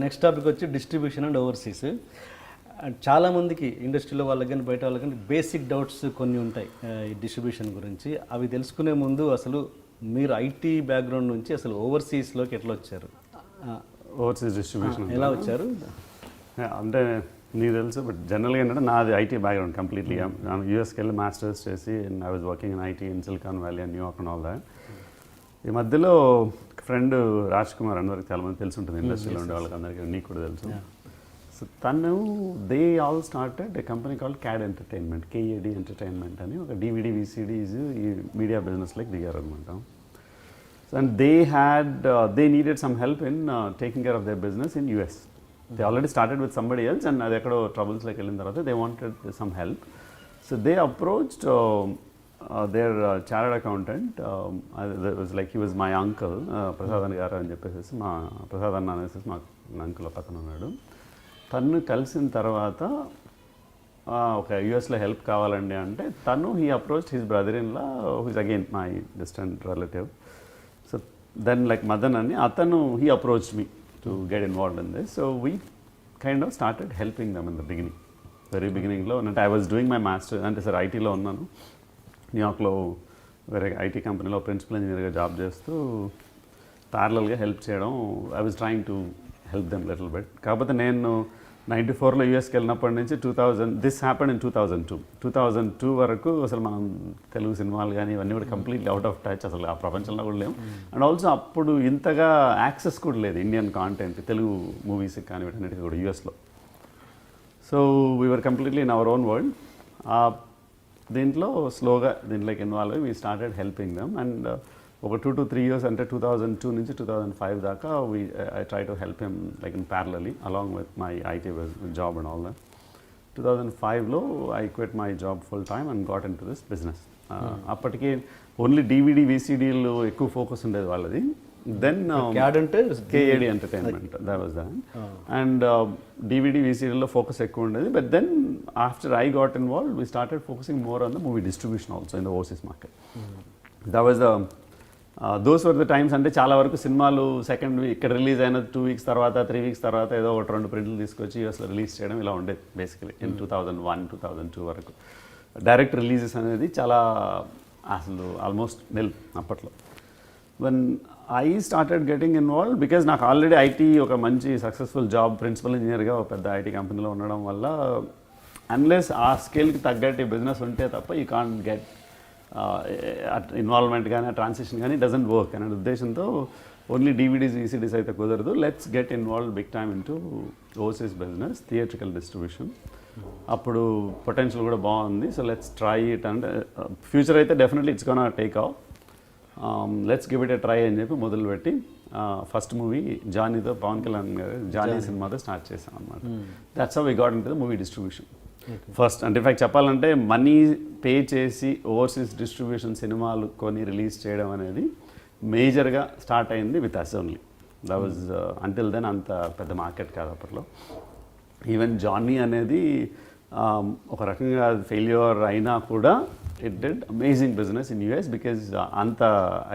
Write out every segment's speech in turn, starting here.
Next topic వచ్చి distribution and overseas. చాలామందికి ఇండస్ట్రీలో వాళ్ళకి కానీ బయట వాళ్ళకి కానీ బేసిక్ డౌట్స్ కొన్ని ఉంటాయి ఈ డిస్ట్రిబ్యూషన్ గురించి. అవి తెలుసుకునే ముందు అసలు మీరు ఐటీ బ్యాక్గ్రౌండ్ నుంచి అసలు ఓవర్సీస్లోకి ఎట్లా వచ్చారు? ఓవర్సీస్ డిస్ట్రిబ్యూషన్ ఎలా వచ్చారు అంటే నీకు తెలుసు, బట్ జనరల్గా ఏంటంటే నాది ఐటీ బ్యాక్గ్రౌండ్ కంప్లీట్లీ. యూఎస్కి వెళ్ళి మాస్టర్స్ చేసి I was working in IT in silicon valley and New York and all that. ఈ మధ్యలో ఫ్రెండ్ రాజ్ కుమార్ అందరికి చాలామంది తెలిసి ఉంటుంది, ఇండస్ట్రీలో ఉండే వాళ్ళకి అందరికీ, నీకు కూడా తెలుసు. సో తను they all started a company called KAD entertainment, KAD entertainment అని ఒక డివిడి విసిడీస్ ఈ మీడియా బిజినెస్లోకి దిగారు అనమాట. And they needed some help in taking care of their business in US. They already started with somebody else, and అది ఎక్కడో troubles like వెళ్ళిన తర్వాత they wanted some help. So they approached their chartered accountant. It was like he was my uncle, Prasad గారు అని చెప్పేసి, మా ప్రసాద్ అన్న అనేసి మా అంకుల్ ఒక అతను ఉన్నాడు. తను కలిసిన తర్వాత ఒక యూఎస్లో హెల్ప్ కావాలండి అంటే తను he approached his brother in law who is again my distant relative. So then like Madan అని అతను he approached me to get involved in this. So we kind of started helping them in the beginning, very beginning lo. And I was doing my master ante sir IT lo unnanu, New York lo very IT company lo principal engineer ga job chestu parallel ga help cheyadam. I was trying to help them little bit. Kabate nenu 94 లో యూఎస్కి వెళ్ళినప్పటి నుంచి 2000 this happened in 2002 వరకు అసలు మనం తెలుగు సినిమాలు కానీ ఇవన్నీ కూడా completely out of touch, అసలు ఆ ప్రపంచంలో కూడా లేము. అండ్ ఆల్సో అప్పుడు ఇంతగా యాక్సెస్ కూడా లేదు ఇండియన్ కాంటెంట్, తెలుగు మూవీస్కి కానీ వీటన్నిటికీ కూడా యూఎస్లో. So we are completely in our own world. దీంట్లో స్లోగా దీంట్లోకి ఇన్వాల్వ్ అయ్యి we started helping them. And ఒక 2 to 3 years అంటే 2002 నుంచి 2005 దాకా I try to help him like in parallelly along with my IT job and all that. 2005లో I quit my job full time and got into this business. అప్పటికి only DVD VCDలు ఎక్కువ focus ఉండేది వాళ్ళది. Then KAD entertainment that was that. And DVD VCDలో focus ఎక్కువ ఉండేది. But then after I got involved we started focusing more on the movie distribution also in the overseas market. That was the those were the times. అంటే చాలా వరకు సినిమాలు second week ఇక్కడ release అయిన 2 weeks తర్వాత 3 weeks తర్వాత ఏదో ఒకటి 2 ప్రింట్లు తీసుకొచ్చి యూఎస్లో రిలీజ్ చేయడం ఇలా ఉండేది బేసికలీ ఇన్ 2001, 2002 వరకు. డైరెక్ట్ రిలీజెస్ అనేది చాలా అసలు ఆల్మోస్ట్ నిల్ అప్పట్లో. When I started getting involve because నాకు ఆల్రెడీ ఐటీ ఒక మంచి సక్సెస్ఫుల్ జాబ్ ప్రిన్సిపల్ ఇంజనీర్గా ఒక పెద్ద ఐటీ కంపెనీలో ఉండడం వల్ల అన్లెస్ ఆ స్కేల్కి తగ్గట్టు బిజినెస్ ఉంటే తప్ప యూ కాంట్ గెట్ ఇన్వాల్వ్మెంట్ కానీ ఆ ట్రాన్సిషన్ కానీ డజంట్ వర్క్ అనే ఉద్దేశంతో ఓన్లీ డివిడీస్ VCDs అయితే కుదరదు, let's get involve big time in to overseas business, theatrical distribution. అప్పుడు పొటెన్షియల్ కూడా బాగుంది. So let's try it and future అయితే definitely it's gonna take off, let's give it a try అని చెప్పి మొదలుపెట్టి first movie జానీతో, పవన్ కళ్యాణ్ గారు జానీ సినిమాతో start చేసాం అనమాట. That's how we got into the movie distribution first. అంటే ఇన్ఫాక్ట్ చెప్పాలంటే మనీ పే చేసి ఓవర్సీస్ డిస్ట్రిబ్యూషన్ సినిమాలు కొని రిలీజ్ చేయడం అనేది మేజర్గా స్టార్ట్ అయింది with us only. That was until then అంత పెద్ద మార్కెట్ కాదు అప్పట్లో. ఈవెన్ జానీ అనేది ఒక రకంగా ఫెయిల్యూర్ అయినా కూడా it did amazing business in US because అంత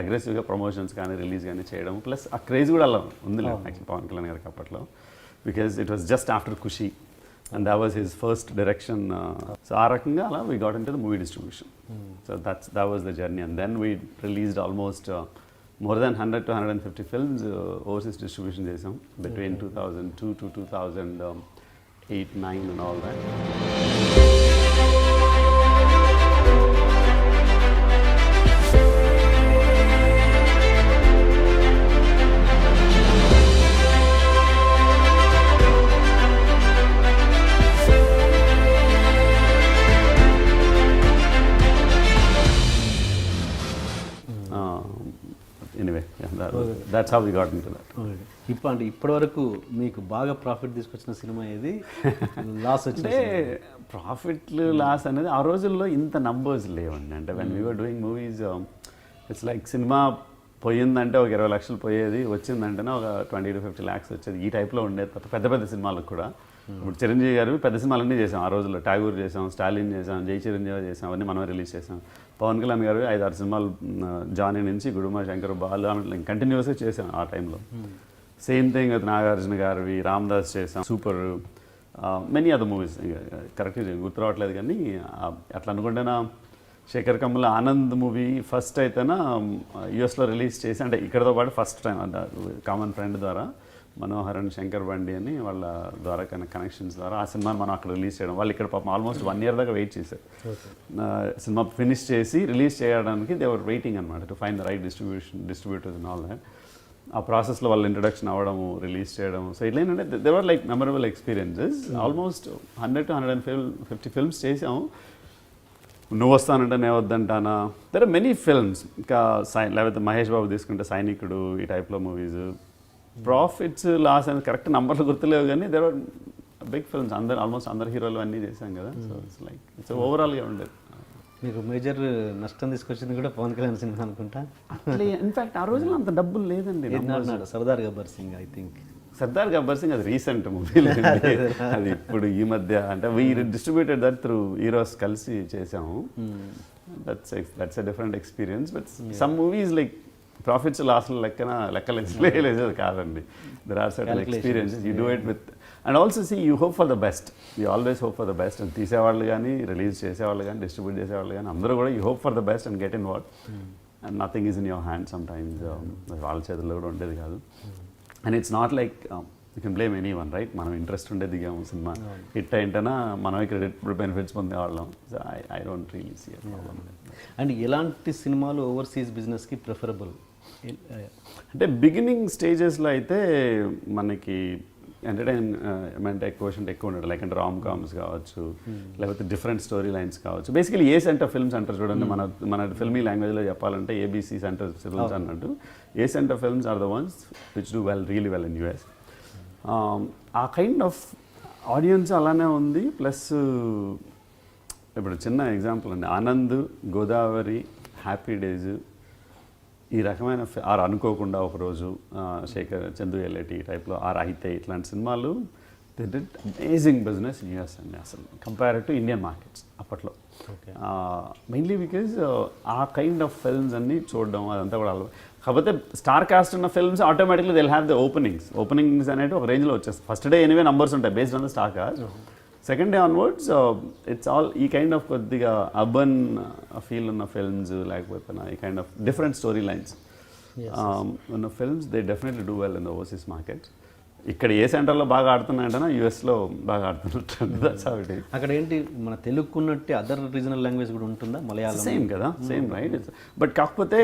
అగ్రెసివ్గా ప్రమోషన్స్ కానీ రిలీజ్ కానీ చేయడం, ప్లస్ ఆ క్రేజ్ కూడా అలా ఉంది యాక్చువల్లీ పవన్ కళ్యాణ్ గారికి అప్పట్లో, because it was just after Kushi. And that was his first direction. So aa rakanga ala we got into the movie distribution. So that was the journey. And then we released almost more than 100 to 150 films overseas distribution chesam between 2002 to 2008, 9 and all that. That's how we got into that. ఇప్పటి వరకు మీకు బాగా profit తీసుకొచ్చిన cinema ఏది, loss వచ్చింది? ప్రాఫిట్లు loss అనేది ఆ రోజుల్లో ఇంత నంబర్స్ లేవండి. అంటే when we were doing movies it's like cinema పోయిందంటే ఒక 20 లక్షలు పోయేది, వచ్చిందంటేనే ఒక 20 to 50 lakhs వచ్చేది. ఈ టైప్లో ఉండేది తప్ప పెద్ద పెద్ద సినిమాలకు కూడా. ఇప్పుడు చిరంజీవి గారు పెద్ద సినిమాలన్నీ చేసాం ఆ రోజుల్లో. ఠాగూర్ చేసాం, స్టాలిన్ చేసాం, జై చిరంజీవి చేసాం, అవన్నీ మనమే రిలీజ్ చేసాం. పవన్ కళ్యాణ్ గారు 5-6 సినిమాలు జానీ నుంచి గుడుమ, శంకర్, బాలు కంటిన్యూస్గా చేసాం ఆ టైంలో. సేమ్ థింగ్ విత్ నాగార్జున గారివి, రామదాస్ చేసాం, సూపర్, మెనీ అదర్ మూవీస్ కరెక్ట్గా గుర్తు రావట్లేదు కానీ అట్లా అనుకుంటేనా శేఖర్ కమ్ముల ఆనంద్ మూవీ ఫస్ట్ అయితేనా యూఎస్లో రిలీజ్ చేసి, అంటే ఇక్కడతో పాటు ఫస్ట్ టైం అంటే కామన్ ఫ్రెండ్ ద్వారా మనోహర్ అండ్ శంకర్ బండి అని వాళ్ళ ద్వారా కనెక్షన్స్ ద్వారా ఆ సినిమాని మనం అక్కడ రిలీజ్ చేయడం. వాళ్ళు ఇక్కడ పాపం ఆల్మోస్ట్ 1 year దాకా వెయిట్ చేశారు సినిమా ఫినిష్ చేసి రిలీజ్ చేయడానికి. దే వర్ వెయిటింగ్ అనమాట to find the right distributors and all that. ఆ ప్రాసెస్లో వాళ్ళ ఇంట్రడక్షన్ అవ్వడము, రిలీజ్ చేయడము. సో ఇట్లా ఏంటంటే they were like memorable experiences. Almost 100 to 150 films చేసాము. నువ్వు వస్తానంటే నేను వద్దంటానా. There are many films. ఇంకా లేకపోతే మహేష్ బాబు తీసుకుంటే సైనికుడు, ఈ టైప్లో మూవీస్. ప్రాఫిట్స్ లాస్ అని కరెక్ట్ నంబర్లు గుర్తులేవు కానీ there are big films. Almost అందరు హీరోలు అన్నీ చేశాం కదా. సో ఇట్స్ లైక్ ఇట్స్ ఓవరాల్గా ఉండేది. మీకు మేజర్ నష్టం తీసుకొచ్చింది కూడా పవన్ కళ్యాణ్ సినిమా అనుకుంటా. ఇన్ఫాక్ట్ ఆ రోజుల్లో అంత డబ్బులు లేదండి. సర్దార్ గబ్బర్ సింగ్, ఐ థింక్ సర్దార్ గబ్బర్ సింగ్ అది రీసెంట్ మూవీ, అది ఇప్పుడు ఈ మధ్య. అంటే we distributed that through Eros కలిసి చేసాము. That's a different experience. But some movies like profits లాస్లో లెక్కలేదు కాదండి. There are certain experiences you do it with. And also see you hope for the best. You always hope for the best. And తీసేవాళ్ళు కానీ, release చేసేవాళ్ళు కానీ, distribute చేసేవాళ్ళు కానీ అందరూ కూడా you hope for the best and get in what. And nothing is in your hand sometimes. వాళ్ళ చేతుల్లో కూడా ఉండేది కాదు. And it's not like you can blame anyone, right? మనం ఇంట్రెస్ట్ ఉండే దిగాము, సినిమా హిట్ అయింటేనా మనమే క్రెడిట్ బెనిఫిట్స్ పొందేవాళ్ళం. So I don't really see a problem. And ఎలాంటి సినిమాలు ఓవర్సీస్ బిజినెస్కి ప్రిఫరబుల్? అంటే బిగినింగ్ స్టేజెస్లో అయితే మనకి ఎంటర్టైన్మెంట్ ఎక్కువ ఉండదు. లైక్ అంటే రామ్ కామ్స్ కావచ్చు, లేకపోతే డిఫరెంట్ స్టోరీ లైన్స్ కావచ్చు. బేసికలీ ఏ సెంటర్ ఫిల్మ్స్ అంటారు చూడండి, మన ఫిల్మీ లాంగ్వేజ్లో చెప్పాలంటే ఏబీసీ సెంటర్ ఫిల్మ్స్ అన్నట్టు. A centre films are the ones which do really well in US. ఆ కైండ్ ఆఫ్ ఆడియన్స్ అలానే ఉంది. ప్లస్ ఇప్పుడు చిన్న ఎగ్జాంపుల్ అండి, ఆనంద్, గోదావరి, హ్యాపీ డేస్, ఈ రకమైన ఆర్ అనుకోకుండా ఒకరోజు, శేఖర్ చందు ఎల్ఐటి టైప్లో, ఆర్ అయితే ఇట్లాంటి సినిమాలు they did amazing business in US అండి అసలు కంపేర్ టు ఇండియన్ మార్కెట్స్ అప్పట్లో. మెయిన్లీ బికాజ్ ఆ కైండ్ ఆఫ్ ఫిల్మ్స్ అన్నీ చూడడం అదంతా కూడా. కాకపోతే స్టార్ కాస్ట్ ఉన్న films automatically they have the openings అనేవి ఒక రేంజ్లో వచ్చేస్తాయి. ఫస్ట్ డే ఎనివే నంబర్స్ ఉంటాయి based on the star cast. Second day onwards it's all ఈ కైండ్ ఆఫ్ కొద్దిగా అర్బన్ ఫీల్ ఉన్న ఫిల్మ్స్, లేకపోతే ఈ kind of different story lines ఉన్న films they definitely do well in the overseas markets. ఇక్కడ A సెంటర్లో బాగా ఆడుతున్నాయంటే యూఎస్లో బాగా ఆడుతున్నట్టు. That's how it is. అక్కడ ఏంటి మన తెలుగుకున్నట్టు అదర్ రీజనల్ లాంగ్వేజ్ కూడా ఉంటుందా? మలయాళం సేమ్ కదా, సేమ్ రైట్. బట్ కాకపోతే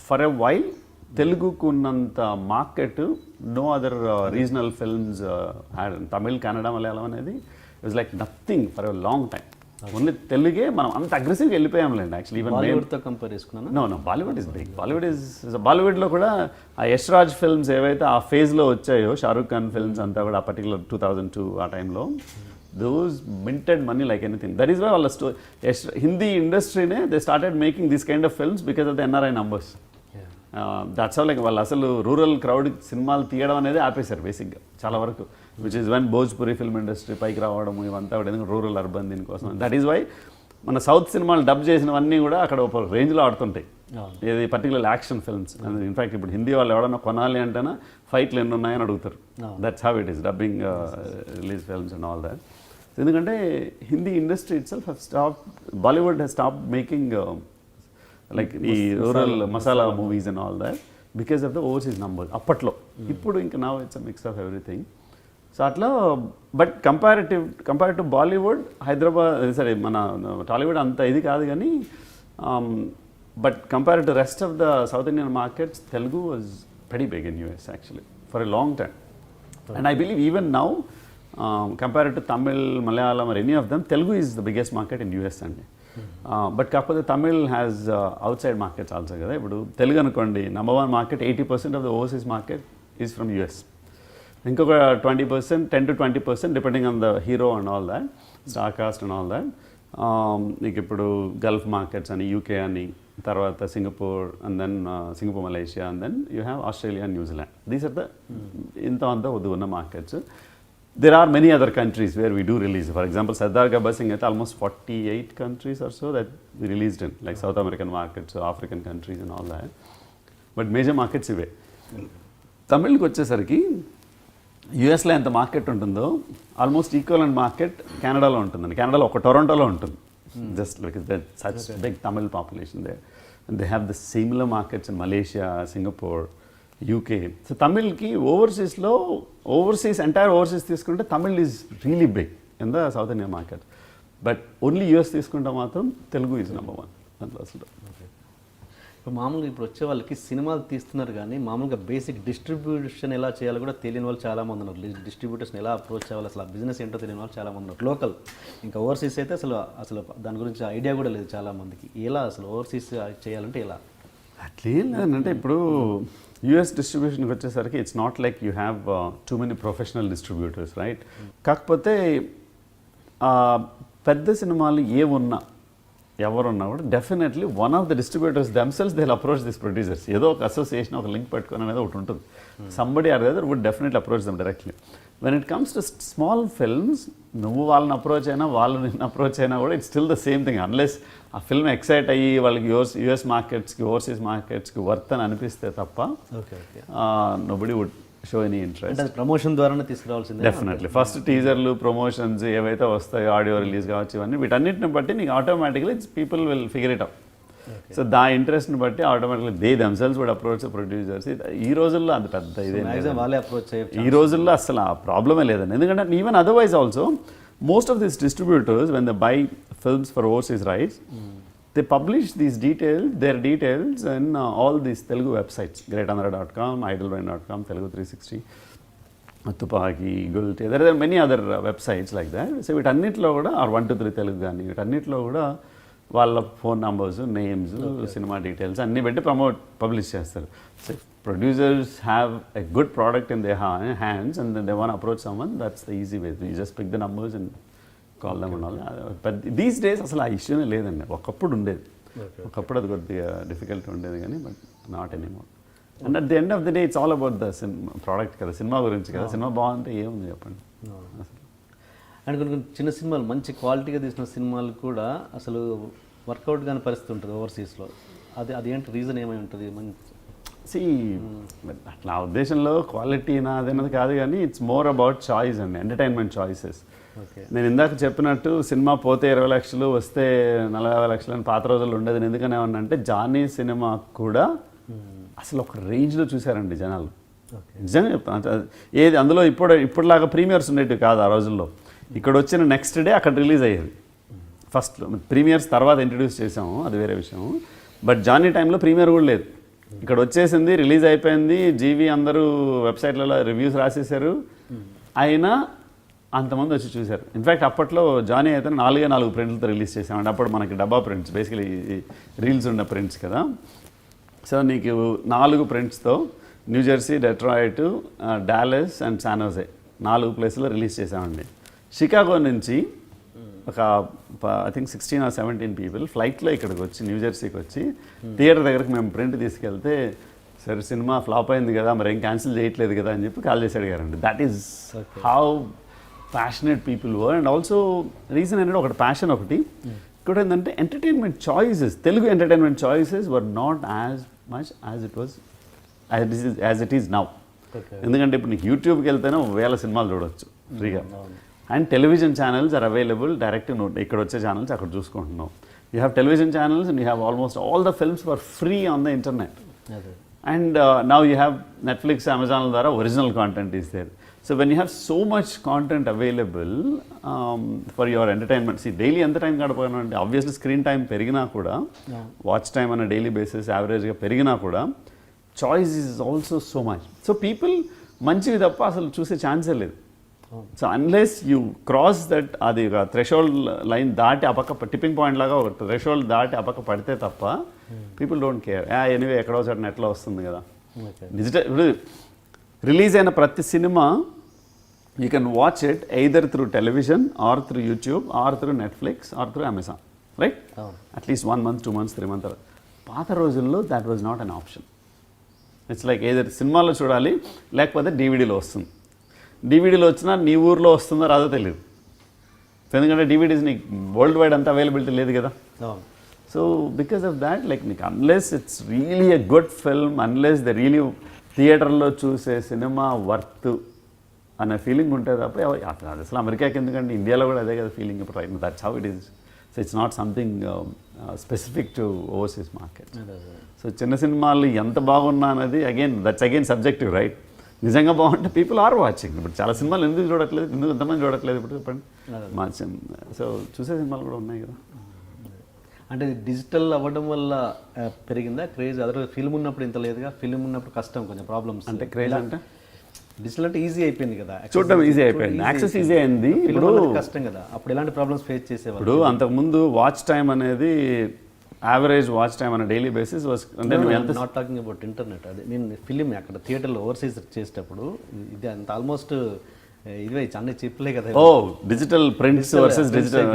ఫర్ ఎ వైల్ తెలుగుకు ఉన్నంత market no other regional films had. Tamil, Kannada, Malayalam అనేది it was like nothing for a long time. Only తెలుగే మనం అంత అగ్రెసివ్గా వెళ్ళిపోయాంలేండి. యాక్చువల్లీ ఈవెన్ బాలీవుడ్తో కంపేర్ చేసుకున్నాను. No Bollywood is big. బాలీవుడ్లో కూడా ఆ యష్ రాజ్ ఫిల్మ్స్ ఏవైతే ఆ ఫేజ్లో వచ్చాయో, షారూక్ ఖాన్ ఫిల్మ్స్ అంతా కూడా ఆ పర్టికులర్ 2002 ఆ టైంలో, those minted money like anything. That is why వాళ్ళ హిందీ ఇండస్ట్రీనే they started making this kind of films because of the NRI numbers. That's all. Like వాళ్ళు అసలు రూరల్ క్రౌడ్ సినిమాలు తీయడం అనేది ఆపేశారు బేసిక్గా చాలా వరకు, which is when Bhojpuri film industry పైకి రావడం ఇవంతా కూడా. ఎందుకంటే రూరల్ అర్బన్ దీనికోసం. దట్ ఈస్ వై మన సౌత్ సినిమాలు డబ్ చేసినవన్నీ కూడా అక్కడ ఒక రేంజ్లో ఆడుతుంటాయి. ఏది పర్టికులర్ యాక్షన్ ఫిల్మ్స్. ఇన్ఫాక్ట్ ఇప్పుడు హిందీ వాళ్ళు ఎవడన్నా కొనాలి అంటేనా ఫైట్లు ఎన్ని ఉన్నాయని అడుగుతారు. That's how it is dubbing release films and all that. ఎందుకంటే Hindi industry itself Bollywood has stop making like ఈ rural masala movies and all that because of the overseas number అప్పట్లో. ఇప్పుడు ఇంకా now it's a mix of everything. So అట్లా. But compare to Bollywood, Hyderabad సరే మన Tollywood అంత ఇది కాదు కానీ, but compare to rest of the south Indian markets, Telugu was very big in US actually for a long time. And I believe even now compare to Tamil, Malayalam or any of them, Telugu is the biggest market in US అండి. But కాకపోతే Tamil has outside markets also కదా. ఇప్పుడు తెలుగు అనుకోండి, number 1 market 80% of the overseas market is from US. ఇంకొక 20%, 10 to 20% depending on the hero and all that, star cast and all that. మీకు ఇప్పుడు gulf markets అని, UK అని, తర్వాత Singapore, and then Singapore, Malaysia, and then you have Australia, New Zealand. These are the ఇంత అంతా ఉన్న markets. There are many other countries where we do release. For example, Sardar Gabbar Singh at almost 48 countries or so that we released in, like South American markets, African countries and all that. But major markets ive. తమిళ్కి వచ్చేసరికి యూఎస్లో ఎంత market ఉంటుందో almost equivalent market కెనడాలో ఉంటుందండి. కెనడాలో ఒక టొరంటోలో ఉంటుంది. Just like such big Tamil population they. They have the similar markets in Malaysia, Singapore, UK. So తమిళ్కి ఎంటైర్ ఓవర్సీస్ తీసుకుంటే Tamil is really big in the south India market. But only US తీసుకుంటే మాత్రం తెలుగు ఈజ్ నెంబర్ 1 దాంట్లో అసలు. ఇప్పుడు మామూలుగా ఇప్పుడు వచ్చే వాళ్ళకి సినిమాలు తీస్తున్నారు కానీ మామూలుగా బేసిక్ డిస్ట్రిబ్యూషన్ ఎలా చేయాలో కూడా తెలియని వాళ్ళు చాలామంది ఉన్నారు. డిస్ట్రిబ్యూటర్స్ని ఎలా అప్రోచ్ చేయాలి, అసలు ఆ బిజినెస్ ఏంటో తెలియని వాళ్ళు చాలామంది ఉన్నారు. లోకల్ ఇంకా ఓవర్సీస్ అయితే అసలు దాని గురించి ఐడియా కూడా లేదు చాలామందికి. ఎలా అసలు ఓవర్సీస్ చేయాలంటే ఎలా? అట్లేం లేదంటే ఇప్పుడు యూఎస్ డిస్ట్రిబ్యూషన్కి వచ్చేసరికి it's not like you have too many professional distributors, right? కాకపోతే పెద్ద సినిమాలు ఎవరున్నా కూడా definitely one of the distributors themselves they will approach this producers. ఏదో ఒక అసోసియేషన్, ఒక లింక్ పెట్టుకుని అనేది ఒకటి ఉంటుంది. Somebody or other would definitely approach them directly. When it comes to small films, నువ్వు వాళ్ళని అప్రోచ్ అయినా వాళ్ళు నిన్ను అప్రోచ్ అయినా కూడా it's still the same thing. Unless ఆ ఫిల్మ్ ఎక్సైట్ అయ్యి వాళ్ళకి యూఎస్ మార్కెట్స్కి, ఓవర్సీస్ మార్కెట్స్కి వర్త్ అని అనిపిస్తే తప్ప nobody would show any interest. Promotion ద్వారానే తీసుకురావాల్సిందే. డెఫినెట్లీ ఫస్ట్ టీజర్లు, ప్రమోషన్స్ ఏవైతే వస్తాయో, ఆడియో రిలీజ్ కావచ్చు, ఇవన్నీ వీటన్నిటిని బట్టి నీకు automatically people will figure it out. So the ఇంట్రెస్ట్ని బట్టి automatically they themselves would approach producers. ఈ రోజుల్లో అంత పెద్ద ఇదే వాళ్ళే అప్రోచ్ ఈ రోజుల్లో అసలు ఆ ప్రాబ్లమే లేదండి. ఎందుకంటే even otherwise also most of these distributors when they by films for overseas rights, they publish their details in all these Telugu websites, greatandhra.com, iDream.com, Telugu 360, Tupaki, Gulti. There are many other websites like that. So వీటన్నిటిలో కూడా are 123 Telugu కానీ వీటన్నిటిలో కూడా వాళ్ళ phone numbers, names, cinema details అన్నీ పెట్టి publish చేస్తారు. So producers have a good product in their hands and they want approach someone, that's the easy way. You just pick the numbers and call them and all. These days అసలు ఆ ఇష్యూనే లేదండి. ఒకప్పుడు ఉండేది, ఒకప్పుడు అది కొద్దిగా difficult ఉండేది కానీ but not anymore. And at the end of the day it's all about the product కదా, సినిమా గురించి కదా. సినిమా బాగుంటే ఏముంది చెప్పండి. అండ్ కొన్ని చిన్న సినిమాలు, మంచి క్వాలిటీగా తీసిన సినిమాలు కూడా అసలు వర్కౌట్ కాని పరిస్థితి ఉంటుంది ఓవర్సీస్లో. అదేంటి రీజన్ ఏమై ఉంటుంది? సి అట్లా ఉద్దేశంలో క్వాలిటీ అదేనది కాదు కానీ ఇట్స్ మోర్ అబౌట్ చాయిస్ అండి, ఎంటర్టైన్మెంట్ చాయిసెస్. నేను ఇందాక చెప్పినట్టు సినిమా పోతే 20 లక్షలు, వస్తే 40 లక్షలు అని పాత రోజుల్లో ఉండేది. ఎందుకని ఏమన్నంటే జానీ సినిమా కూడా అసలు ఒక రేంజ్లో చూశారండి జనాలు. నిజంగా చెప్తాను. ఏది అందులో ఇప్పుడులాగా ప్రీమియర్స్ ఉండేవి కాదు ఆ రోజుల్లో. ఇక్కడ వచ్చిన నెక్స్ట్ డే అక్కడ రిలీజ్ అయ్యేది. ఫస్ట్ ప్రీమియర్స్ తర్వాత ఇంట్రడ్యూస్ చేసాము, అది వేరే విషయం. బట్ జానీ టైంలో ప్రీమియర్ కూడా లేదు. ఇక్కడ వచ్చేసింది, రిలీజ్ అయిపోయింది, జీవీ అందరూ వెబ్సైట్లలో రివ్యూస్ రాసేసారు, అయినా అంతమంది వచ్చి చూశారు. ఇన్ఫ్యాక్ట్ అప్పట్లో జానీ అయితే 4 ప్రింట్లతో రిలీజ్ చేసామండి. అప్పుడు మనకి డబ్బా ప్రింట్స్, బేసికలీ రీల్స్ ఉన్న ప్రింట్స్ కదా. సో నీకు 4 ప్రింట్స్తో New Jersey, Detroit, Dallas and San Jose 4 ప్లేస్లో రిలీజ్ చేసామండి. షికాగో నుంచి ఒక ఐ థింక్ 16 or 17 పీపుల్ ఫ్లైట్లో ఇక్కడికి వచ్చి, న్యూజెర్సీకి వచ్చి థియేటర్ దగ్గరకు మేము ప్రింట్ తీసుకెళ్తే, సరే సినిమా ఫ్లాప్ అయింది కదా, మరి ఏం క్యాన్సిల్ చేయట్లేదు కదా అని చెప్పి కాల్ చేసి అడిగారండి. That is how passionate people were. And also reason ఏంటంటే ఒకటి ప్యాషన్, ఒకటి ఇంకోటి ఏంటంటే entertainment choices, Telugu entertainment choices were not as much as it is now. ఎందుకంటే ఇప్పుడు నీకు యూట్యూబ్కి వెళ్తేనే 1000 సినిమాలు చూడవచ్చు ఫ్రీగా. And television channels are available direct. ఇక్కడ వచ్చే ఛానల్స్ అక్కడ చూసుకుంటున్నాం. You have television channels and you have almost all the films for free on the internet. And now you have Netflix, Amazon ద్వారా original content is there. So when you have so much content available for your entertainment, see daily ఎంత time గడపనంటే obviously screen time పెరిగినా కూడా, watch time అన్న daily basis యావరేజ్గా పెరిగినా కూడా, choice is also so much. So people మంచివి తప్ప అసలు చూసే ఛాన్సే లేదు. So unless you cross that, అది ఒక థ్రెషోల్డ్ లైన్ దాటి అపక్క, టిప్పింగ్ పాయింట్ లాగా ఒక థ్రెషోల్డ్ దాటి అపక్క పడితే తప్ప పీపుల్ డోంట్ కేర్. ఎనీవే ఎక్కడో చోట నెట్లో వస్తుంది కదా. డిజిటల్ రిలీజ్ అయిన ప్రతి cinema you can watch it either through television or through YouTube or through Netflix or through Amazon, right? At least 1 month, 2 months, 3 months. పాత రోజుల్లో that was not an option. It's like either సినిమాలో చూడాలి లేకపోతే డివిడీలో వస్తుంది. డివిడీలో వచ్చినా నీ ఊర్లో వస్తుందో రాదో తెలియదు, ఎందుకంటే డివిడీస్ నీకు వరల్డ్ వైడ్ అంతా అవైలబిలిటీ లేదు కదా. So because of that, like నీకు unless it's really a good film, unless the really థియేటర్లో చూసే సినిమా వర్త్ అనే ఫీలింగ్ ఉంటుంది తప్ప అది అసలు అమెరికాకి ఎందుకంటే ఇండియాలో కూడా అదే కదా ఫీలింగ్ ఇప్పుడు right that's how it is. So it's not something specific to overseas market. So చిన్న సినిమాలు ఎంత బాగున్నా అనేది దట్స్ అగైన్ సబ్జెక్టివ్ రైట్. నిజంగా బాగుంటే పీపుల్ ఆర్ వాచింగ్. ఇప్పుడు చాలా సినిమాలు ఎందుకు చూడట్లేదు, ఎందుకు ఎంతమంది చూడట్లేదు ఇప్పుడు చెప్పండి. సో చూసే సినిమాలు కూడా ఉన్నాయి కదా. అంటే డిజిటల్ అవ్వడం వల్ల పెరిగిందా క్రేజ్? అదే ఫిల్మ్ ఉన్నప్పుడు ఇంత లేదుగా, ఫిల్మ్ ఉన్నప్పుడు కష్టం, కొంచెం ప్రాబ్లమ్స్. అంటే క్రేజ్ అంటే డిజిటల్ అంటే ఈజీ అయిపోయింది కదా, చూడడం ఈజీ అయిపోయింది, యాక్సెస్ ఈజీ అయింది. ఇప్పుడు కష్టం కదా, అప్పుడు ఎలాంటి ప్రాబ్లమ్స్ ఫేస్ చేసేవాళ్ళు? ఇప్పుడు అంతకుముందు వాచ్ టైం అనేది యావరేజ్ వాచ్ టైం అనే డైలీ బేసిస్ అంటే నాట్ టాకింగ్ అబౌట్ ఇంటర్నెట్. అదే నేను ఫిలిం అక్కడ థియేటర్లో ఓవర్సీస్ చేసేటప్పుడు ఇది అంత ఆల్మోస్ట్ ఇవే అన్ని చెప్పలే కదా. Digital prints versus digital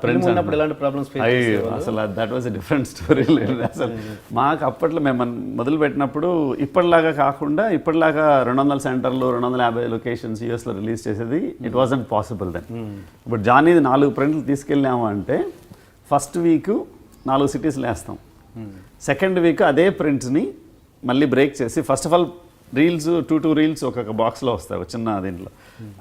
prints ఉన్నప్పుడు ఎలాంటి ప్రాబ్లమ్స్ ఫేస్ చేసేవాళ్ళు? అసలు that was a different story. అసలు మాకు అప్పట్లో మేము మొదలు పెట్టినప్పుడు ఇప్పటిలాగా కాకుండా ఇప్పటిలాగా 200 సెంటర్లు 250 లొకేషన్స్ యూఎస్లో రిలీజ్ చేసేది ఇట్ వాజంట్ పాసిబుల్ దెన్. ఇప్పుడు జానీది 4 ప్రింట్లు తీసుకెళ్ళాము అంటే ఫస్ట్ వీక్ 4 సిటీస్లో వేస్తాం, సెకండ్ వీక్ అదే ప్రింట్స్ని మళ్ళీ బ్రేక్ చేసి first of all reels 2 reels ఒక్కొక్క బాక్స్లో వస్తాయి ఒక చిన్న దీంట్లో,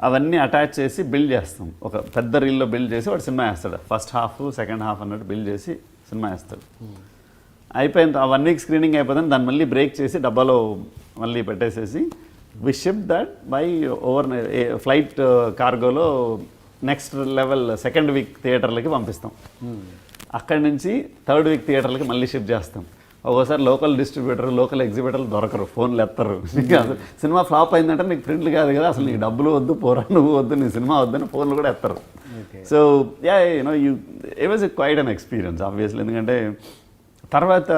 అవన్నీ అటాచ్ చేసి బిల్డ్ చేస్తాం. ఒక పెద్ద రీల్లో బిల్డ్ చేసి వాడు సినిమా వేస్తాడు, ఫస్ట్ హాఫ్ సెకండ్ హాఫ్ అన్నట్టు బిల్డ్ చేసి సినిమా వేస్తాడు. అయిపోయింది ఆ 1 వీక్ స్క్రీనింగ్ అయిపోతుంది, దాన్ని మళ్ళీ బ్రేక్ చేసి డబ్బాలో మళ్ళీ పెట్టేసేసి we ship that by over flight కార్గోలో నెక్స్ట్ లెవెల్ సెకండ్ వీక్ థియేటర్లకి పంపిస్తాం. అక్కడి నుంచి థర్డ్ వీక్ థియేటర్లకి మళ్ళీ షిప్ చేస్తాం. ఒక్కోసారి లోకల్ డిస్ట్రిబ్యూటర్ లోకల్ ఎగ్జిబిటర్లు దొరకరు, ఫోన్లు ఎత్తరు. సినిమా ఫ్లాప్ అయిందంటే నీకు ప్రింట్లు కాదు కదా, అసలు నీకు డబ్బులు వద్దు, పోరా నువ్వు వద్దు, నీ సినిమా వద్దని ఫోన్లు కూడా ఎత్తరు. So it was quite an experience obviously. ఎందుకంటే తర్వాత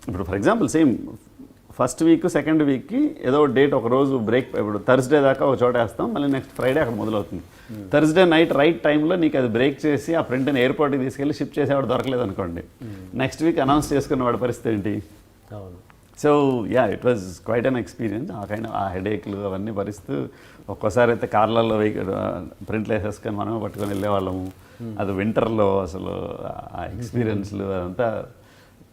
ఇప్పుడు for example same first week second వీక్కి ఏదో డేట్ ఒక రోజు బ్రేక్, ఇప్పుడు థర్స్డే దాకా ఒక చోట వేస్తాం, మళ్ళీ నెక్స్ట్ ఫ్రైడే అక్కడ మొదలవుతుంది. థర్స్డే నైట్ రైట్ టైంలో నీకు అది బ్రేక్ చేసి ఆ ప్రింట్ని ఎయిర్పోర్ట్కి తీసుకెళ్ళి షిప్ చేసేవాడు దొరకలేదు అనుకోండి, నెక్స్ట్ వీక్ అనౌన్స్ చేసుకున్న వాడి పరిస్థితి ఏంటి? So it was quite an experience. ఆ హెడేక్లు అవన్నీ భరిస్తూ ఒక్కోసారి అయితే కార్లలో ప్రింట్లు వేసేసుకొని మనమే పట్టుకొని వెళ్ళేవాళ్ళము. అది వింటర్లో అసలు ఆ ఎక్స్పీరియన్స్లు అదంతా.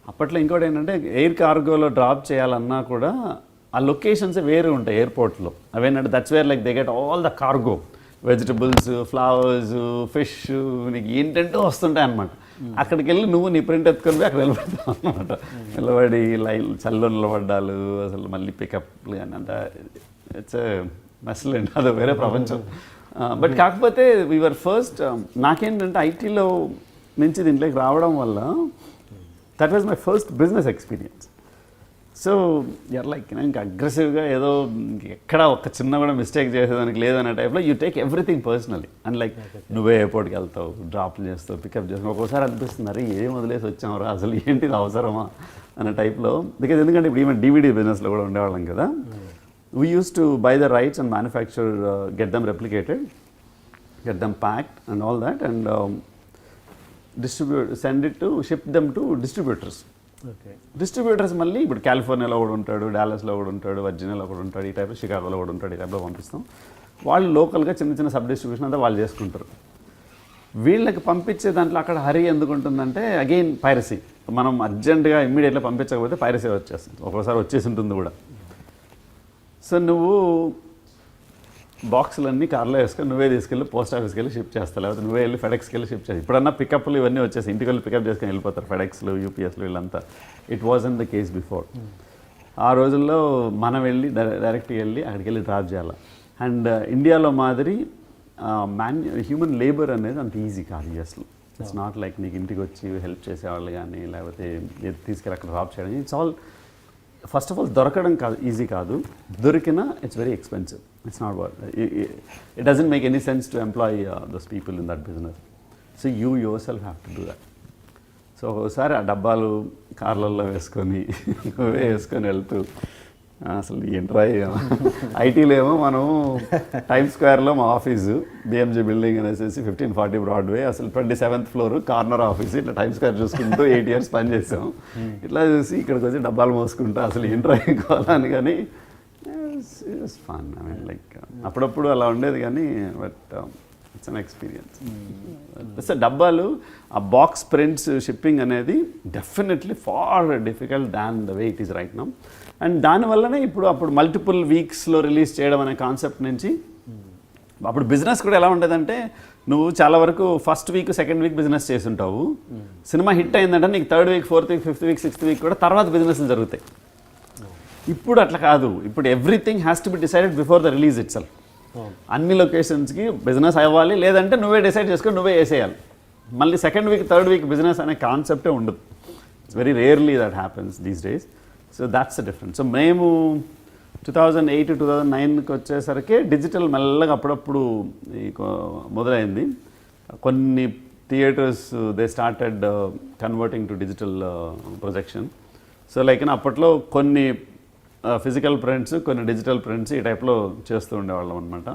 అప్పట్లో ఇంకోటి ఏంటంటే ఎయిర్ కార్గోలో డ్రాప్ చేయాలన్నా కూడా ఆ లొకేషన్స్ వేరే ఉంటాయి ఎయిర్పోర్ట్లో. అవేంటంటే that's where like they get all the cargo, vegetables, flowers, fish, నీకు ఏంటంటే వస్తుంటాయి అనమాట. అక్కడికి వెళ్ళి నువ్వు నీ ప్రింట్ ఎత్తుకొని పోయి అక్కడ నిలబడతావు అనమాట. నిలబడి చల్లో నిలబడ్డాలు, అసలు మళ్ళీ పికప్లు కానీ అంత ఇట్స్ మెస్లేండి, అది వేరే ప్రపంచం. బట్ కాకపోతే వీఆర్ ఫస్ట్. నాకేంటంటే ఐటీలో నుంచి దీంట్లోకి రావడం వల్ల that was my first business experience. So you are like ఇంకా అగ్రెసివ్గా ఏదో ఎక్కడ ఒక చిన్న కూడా మిస్టేక్ చేసేదానికి లేదనే టైప్లో you take everything personally. And like నువ్వే ఎయిర్పోర్ట్కి వెళ్తావు, డ్రాప్లు చేస్తావు, పికప్ చేస్తావు. ఒక్కోసారి అనిపిస్తుంది అరే ఏం వదిలేసి వచ్చామరా, అసలు ఏంటిది అవసరమా అనే టైప్లో. బికాజ్ ఎందుకంటే ఇప్పుడు ఈవెన్ DVD బిజినెస్లో కూడా ఉండేవాళ్ళం కదా. We use to buy the rights and manufacture, get them replicated, get them packed and all that, and send it to ship them to distributors. Distributors మళ్ళీ ఇప్పుడు కాలిఫోర్నియాలో కూడా ఉంటాడు, డాలస్లో కూడా ఉంటాడు, వర్జీనియాలో కూడా ఉంటాడు, ఈ టైప్లో షికాగోలో కూడా ఉంటాడు, ఈ టైప్లో పంపిస్తాం. వాళ్ళు లోకల్గా చిన్న చిన్న సబ్ డిస్ట్రిబ్యూషన్ అంతా వాళ్ళు చేసుకుంటారు. వీళ్ళకి పంపించే దాంట్లో అక్కడ హరి ఎందుకు ఉంటుందంటే అగైన్ పైరసీ. మనం అర్జెంటుగా ఇమ్మీడియట్గా పంపించకపోతే పైరసీ వచ్చేస్తుంది, ఒక్కోసారి వచ్చేసి ఉంటుంది కూడా. సో నువ్వు బాక్సులన్నీ కార్లో వేసుకొని నువ్వే తీసుకెళ్ళి పోస్ట్ ఆఫీస్కి వెళ్ళి షిప్ చేస్తావు, లేకపోతే నువ్వే వెళ్ళి ఫెడెక్స్కి వెళ్ళి షిప్ చేస్తావు. ఇప్పుడన్నా పికప్లు ఇవన్నీ వచ్చేసి ఇంటికి వెళ్ళి పికప్ చేసుకొని వెళ్ళిపోతారు ఫెడెక్స్లు, యూపీఎస్లు వీళ్ళంతా. It wasn't the case before. ఆ రోజుల్లో మనం వెళ్ళి డైరెక్ట్గా వెళ్ళి అక్కడికి వెళ్ళి డ్రాప్ చేయాలి. అండ్ ఇండియాలో మాదిరి హ్యూమన్ లేబర్ అనేది అంత ఈజీ కాదు యూఎస్లో. ఇట్స్ నాట్ లైక్ నీకు ఇంటికి వచ్చి హెల్ప్ చేసేవాళ్ళు కానీ లేకపోతే తీసుకెళ్ళి అక్కడ డ్రాప్ చేయడం. It's all first of all దొరకడం కాదు, ఈజీ కాదు, దొరికినా it's very expensive. It's not worth it doesn't make any sense to employee those people in that business. So you your self have to do that. So ఒకసారి ఆ డబ్బాలు కార్లలో వేసుకొని వెళ్తూ అసలు ఏంట్రా ఐటీలో ఏమో మనం టైమ్స్ స్క్వేర్లో మా ఆఫీసు బిఎంజీ బిల్డింగ్ అనేసి 1540 బ్రాడ్వే, అసలు 27th ఫ్లోర్ కార్నర్ ఆఫీస్, ఇట్లా టైమ్స్ స్క్వేర్ చూసుకుంటూ 8 years పనిచేసాం. ఇట్లా చూసి ఇక్కడికి వచ్చి డబ్బాలు మోసుకుంటా అసలు ఏంట్రా ఇంకోవాలని. కానీ ఫన్, ఐ మీన్ లైక్ అప్పుడప్పుడు అలా ఉండేది. కానీ but it's an experience. So డబ్బాలు ఆ బాక్స్ ప్రింట్స్ షిప్పింగ్ అనేది definitely far difficult than the way it is right now. And దానివల్లనే అప్పుడు మల్టిపుల్ వీక్స్లో రిలీజ్ చేయడం అనే కాన్సెప్ట్ నుంచి అప్పుడు బిజినెస్ కూడా ఎలా ఉండేదంటే నువ్వు చాలా వరకు first week second week business చేసి ఉంటావు. సినిమా హిట్ అయిందంటే నీకు third week fourth week fifth week sixth week కూడా తర్వాత బిజినెస్లు జరుగుతాయి. ఇప్పుడు అట్లా కాదు. ఇప్పుడు everything has to be decided before the release it self. అన్ని లొకేషన్స్కి బిజినెస్ అవ్వాలి, లేదంటే నువ్వే డిసైడ్ చేసుకొని నువ్వే వేసేయాలి. మళ్ళీ second week third week business అనే కాన్సెప్టే ఉండదు. It's very rarely that happens these days. So that's the difference. So మేము 2008 2009కి వచ్చేసరికి డిజిటల్ మెల్లగా అప్పుడప్పుడు మొదలైంది. కొన్ని theatres they started converting to digital projection. So like అప్పట్లో కొన్ని ఫిజికల్ ప్రింట్స్ కొన్ని డిజిటల్ ప్రింట్స్ ఈ టైప్లో చేస్తూ ఉండేవాళ్ళం అనమాట.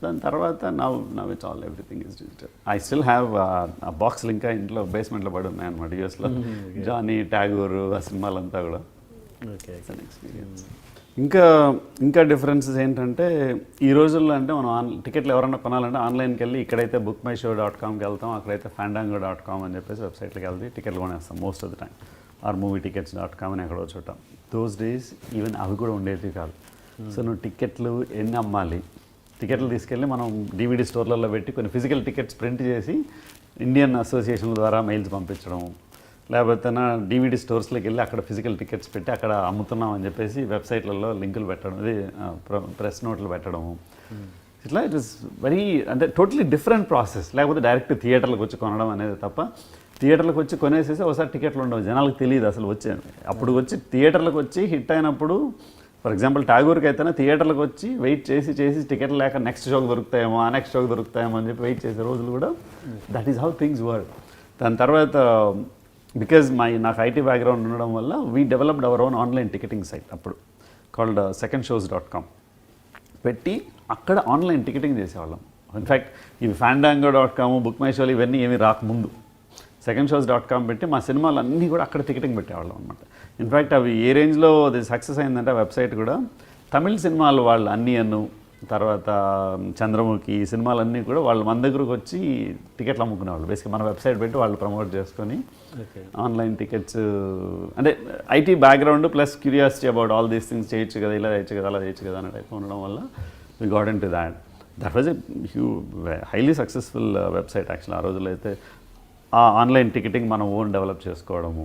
దాని తర్వాత now it's all everything is digital. I still have ఆ బాక్స్లు ఇంకా ఇంట్లో బేస్మెంట్లో పడి ఉన్నాయి అనమాట యూఎస్లో. జానీ టాగూర్ ఆ సినిమాలంతా కూడా. Okay, it's an experience. ఇంకా డిఫరెన్సెస్ ఏంటంటే ఈ రోజుల్లో అంటే మనం టికెట్లు ఎవరైనా కొనాలంటే ఆన్లైన్కి వెళ్ళి ఇక్కడైతే bookmyshow.comకి వెళ్తాం, అక్కడైతే fandango.com అని చెప్పేసి వెబ్సైట్కి వెళ్ళి టికెట్లు కొనేస్తాం most of the time. Or movietickets.com అని ఎక్కడో చోట. దోస్ డేస్ ఈవెన్ అవి కూడా ఉండేవి కాదు. సో నువ్వు టికెట్లు ఎన్ని అమ్మాలి, టికెట్లు తీసుకెళ్ళి మనం DVD స్టోర్లలో పెట్టి కొన్ని ఫిజికల్ టికెట్స్ ప్రింట్ చేసి ఇండియన్ అసోసియేషన్ల ద్వారా మెయిల్స్ పంపించడం, లేకపోతే DVD స్టోర్స్లోకి వెళ్ళి అక్కడ ఫిజికల్ టికెట్స్ పెట్టి అక్కడ అమ్ముతున్నాం అని చెప్పేసి వెబ్సైట్లలో లింకులు పెట్టడం, ఇది ప్రెస్ నోట్లు పెట్టడము. ఇట్లా ఇట్ ఇస్ వెరీ అంటే టోటలీ డిఫరెంట్ ప్రాసెస్. లేకపోతే డైరెక్ట్ థియేటర్లకు వచ్చి కొనడం అనేది తప్ప, థియేటర్లకు వచ్చి కొనేసేసి ఒకసారి టికెట్లు ఉండవు, జనాలకు తెలియదు అసలు వచ్చాయి. అప్పుడు వచ్చి థియేటర్లకు వచ్చి హిట్ అయినప్పుడు ఫర్ ఎగ్జాంపుల్ టాగూర్కి అయితేనే థియేటర్లకు వచ్చి వెయిట్ చేసి టికెట్లు లేక నెక్స్ట్ షోకి దొరుకుతాయేమో ఆ నెక్స్ట్ షోకి దొరుకుతాయేమో అని చెప్పి వెయిట్ చేసే రోజులు కూడా. That is how things work. దాని తర్వాత బికాజ్ నాకు ఐటీ బ్యాక్గ్రౌండ్ ఉండడం వల్ల we developed our own online ticketing site అప్పుడు కాల్డ్ secondshows.com పెట్టి అక్కడ ఆన్లైన్ టికెటింగ్ చేసేవాళ్ళం. ఇన్ఫ్యాక్ట్ ఇవి fandango.com bookmyshow ఇవన్నీ ఏమీ రాకముందు secondshows.com పెట్టి మా సినిమాలు అన్నీ కూడా అక్కడ టికెటింగ్ పెట్టేవాళ్ళం అనమాట. ఇన్ఫ్యాక్ట్ అవి ఏ రేంజ్లో అది సక్సెస్ అయిందంటే ఆ వెబ్సైట్ కూడా తమిళ సినిమాలు వాళ్ళు అన్నీను తర్వాత చంద్రముఖి ఈ సినిమాలన్నీ కూడా వాళ్ళు మన దగ్గరకు వచ్చి టికెట్లు అమ్ముకునేవాళ్ళు. బేసిక్గా మన వెబ్సైట్ పెట్టి వాళ్ళు ప్రమోట్ చేసుకొని ఆన్లైన్ టికెట్స్ అంటే IT background plus curiosity about all these things చేయొచ్చు కదా, ఇలా చేయొచ్చు కదా, అలా చేయొచ్చు కదా అనే టైప్ ఉండడం వల్ల we got in to that. That was a highly successful website actual. ఆ రోజుల్లో అయితే ఆ ఆన్లైన్ టికెటింగ్ మనం ఓన్ డెవలప్ చేసుకోవడము,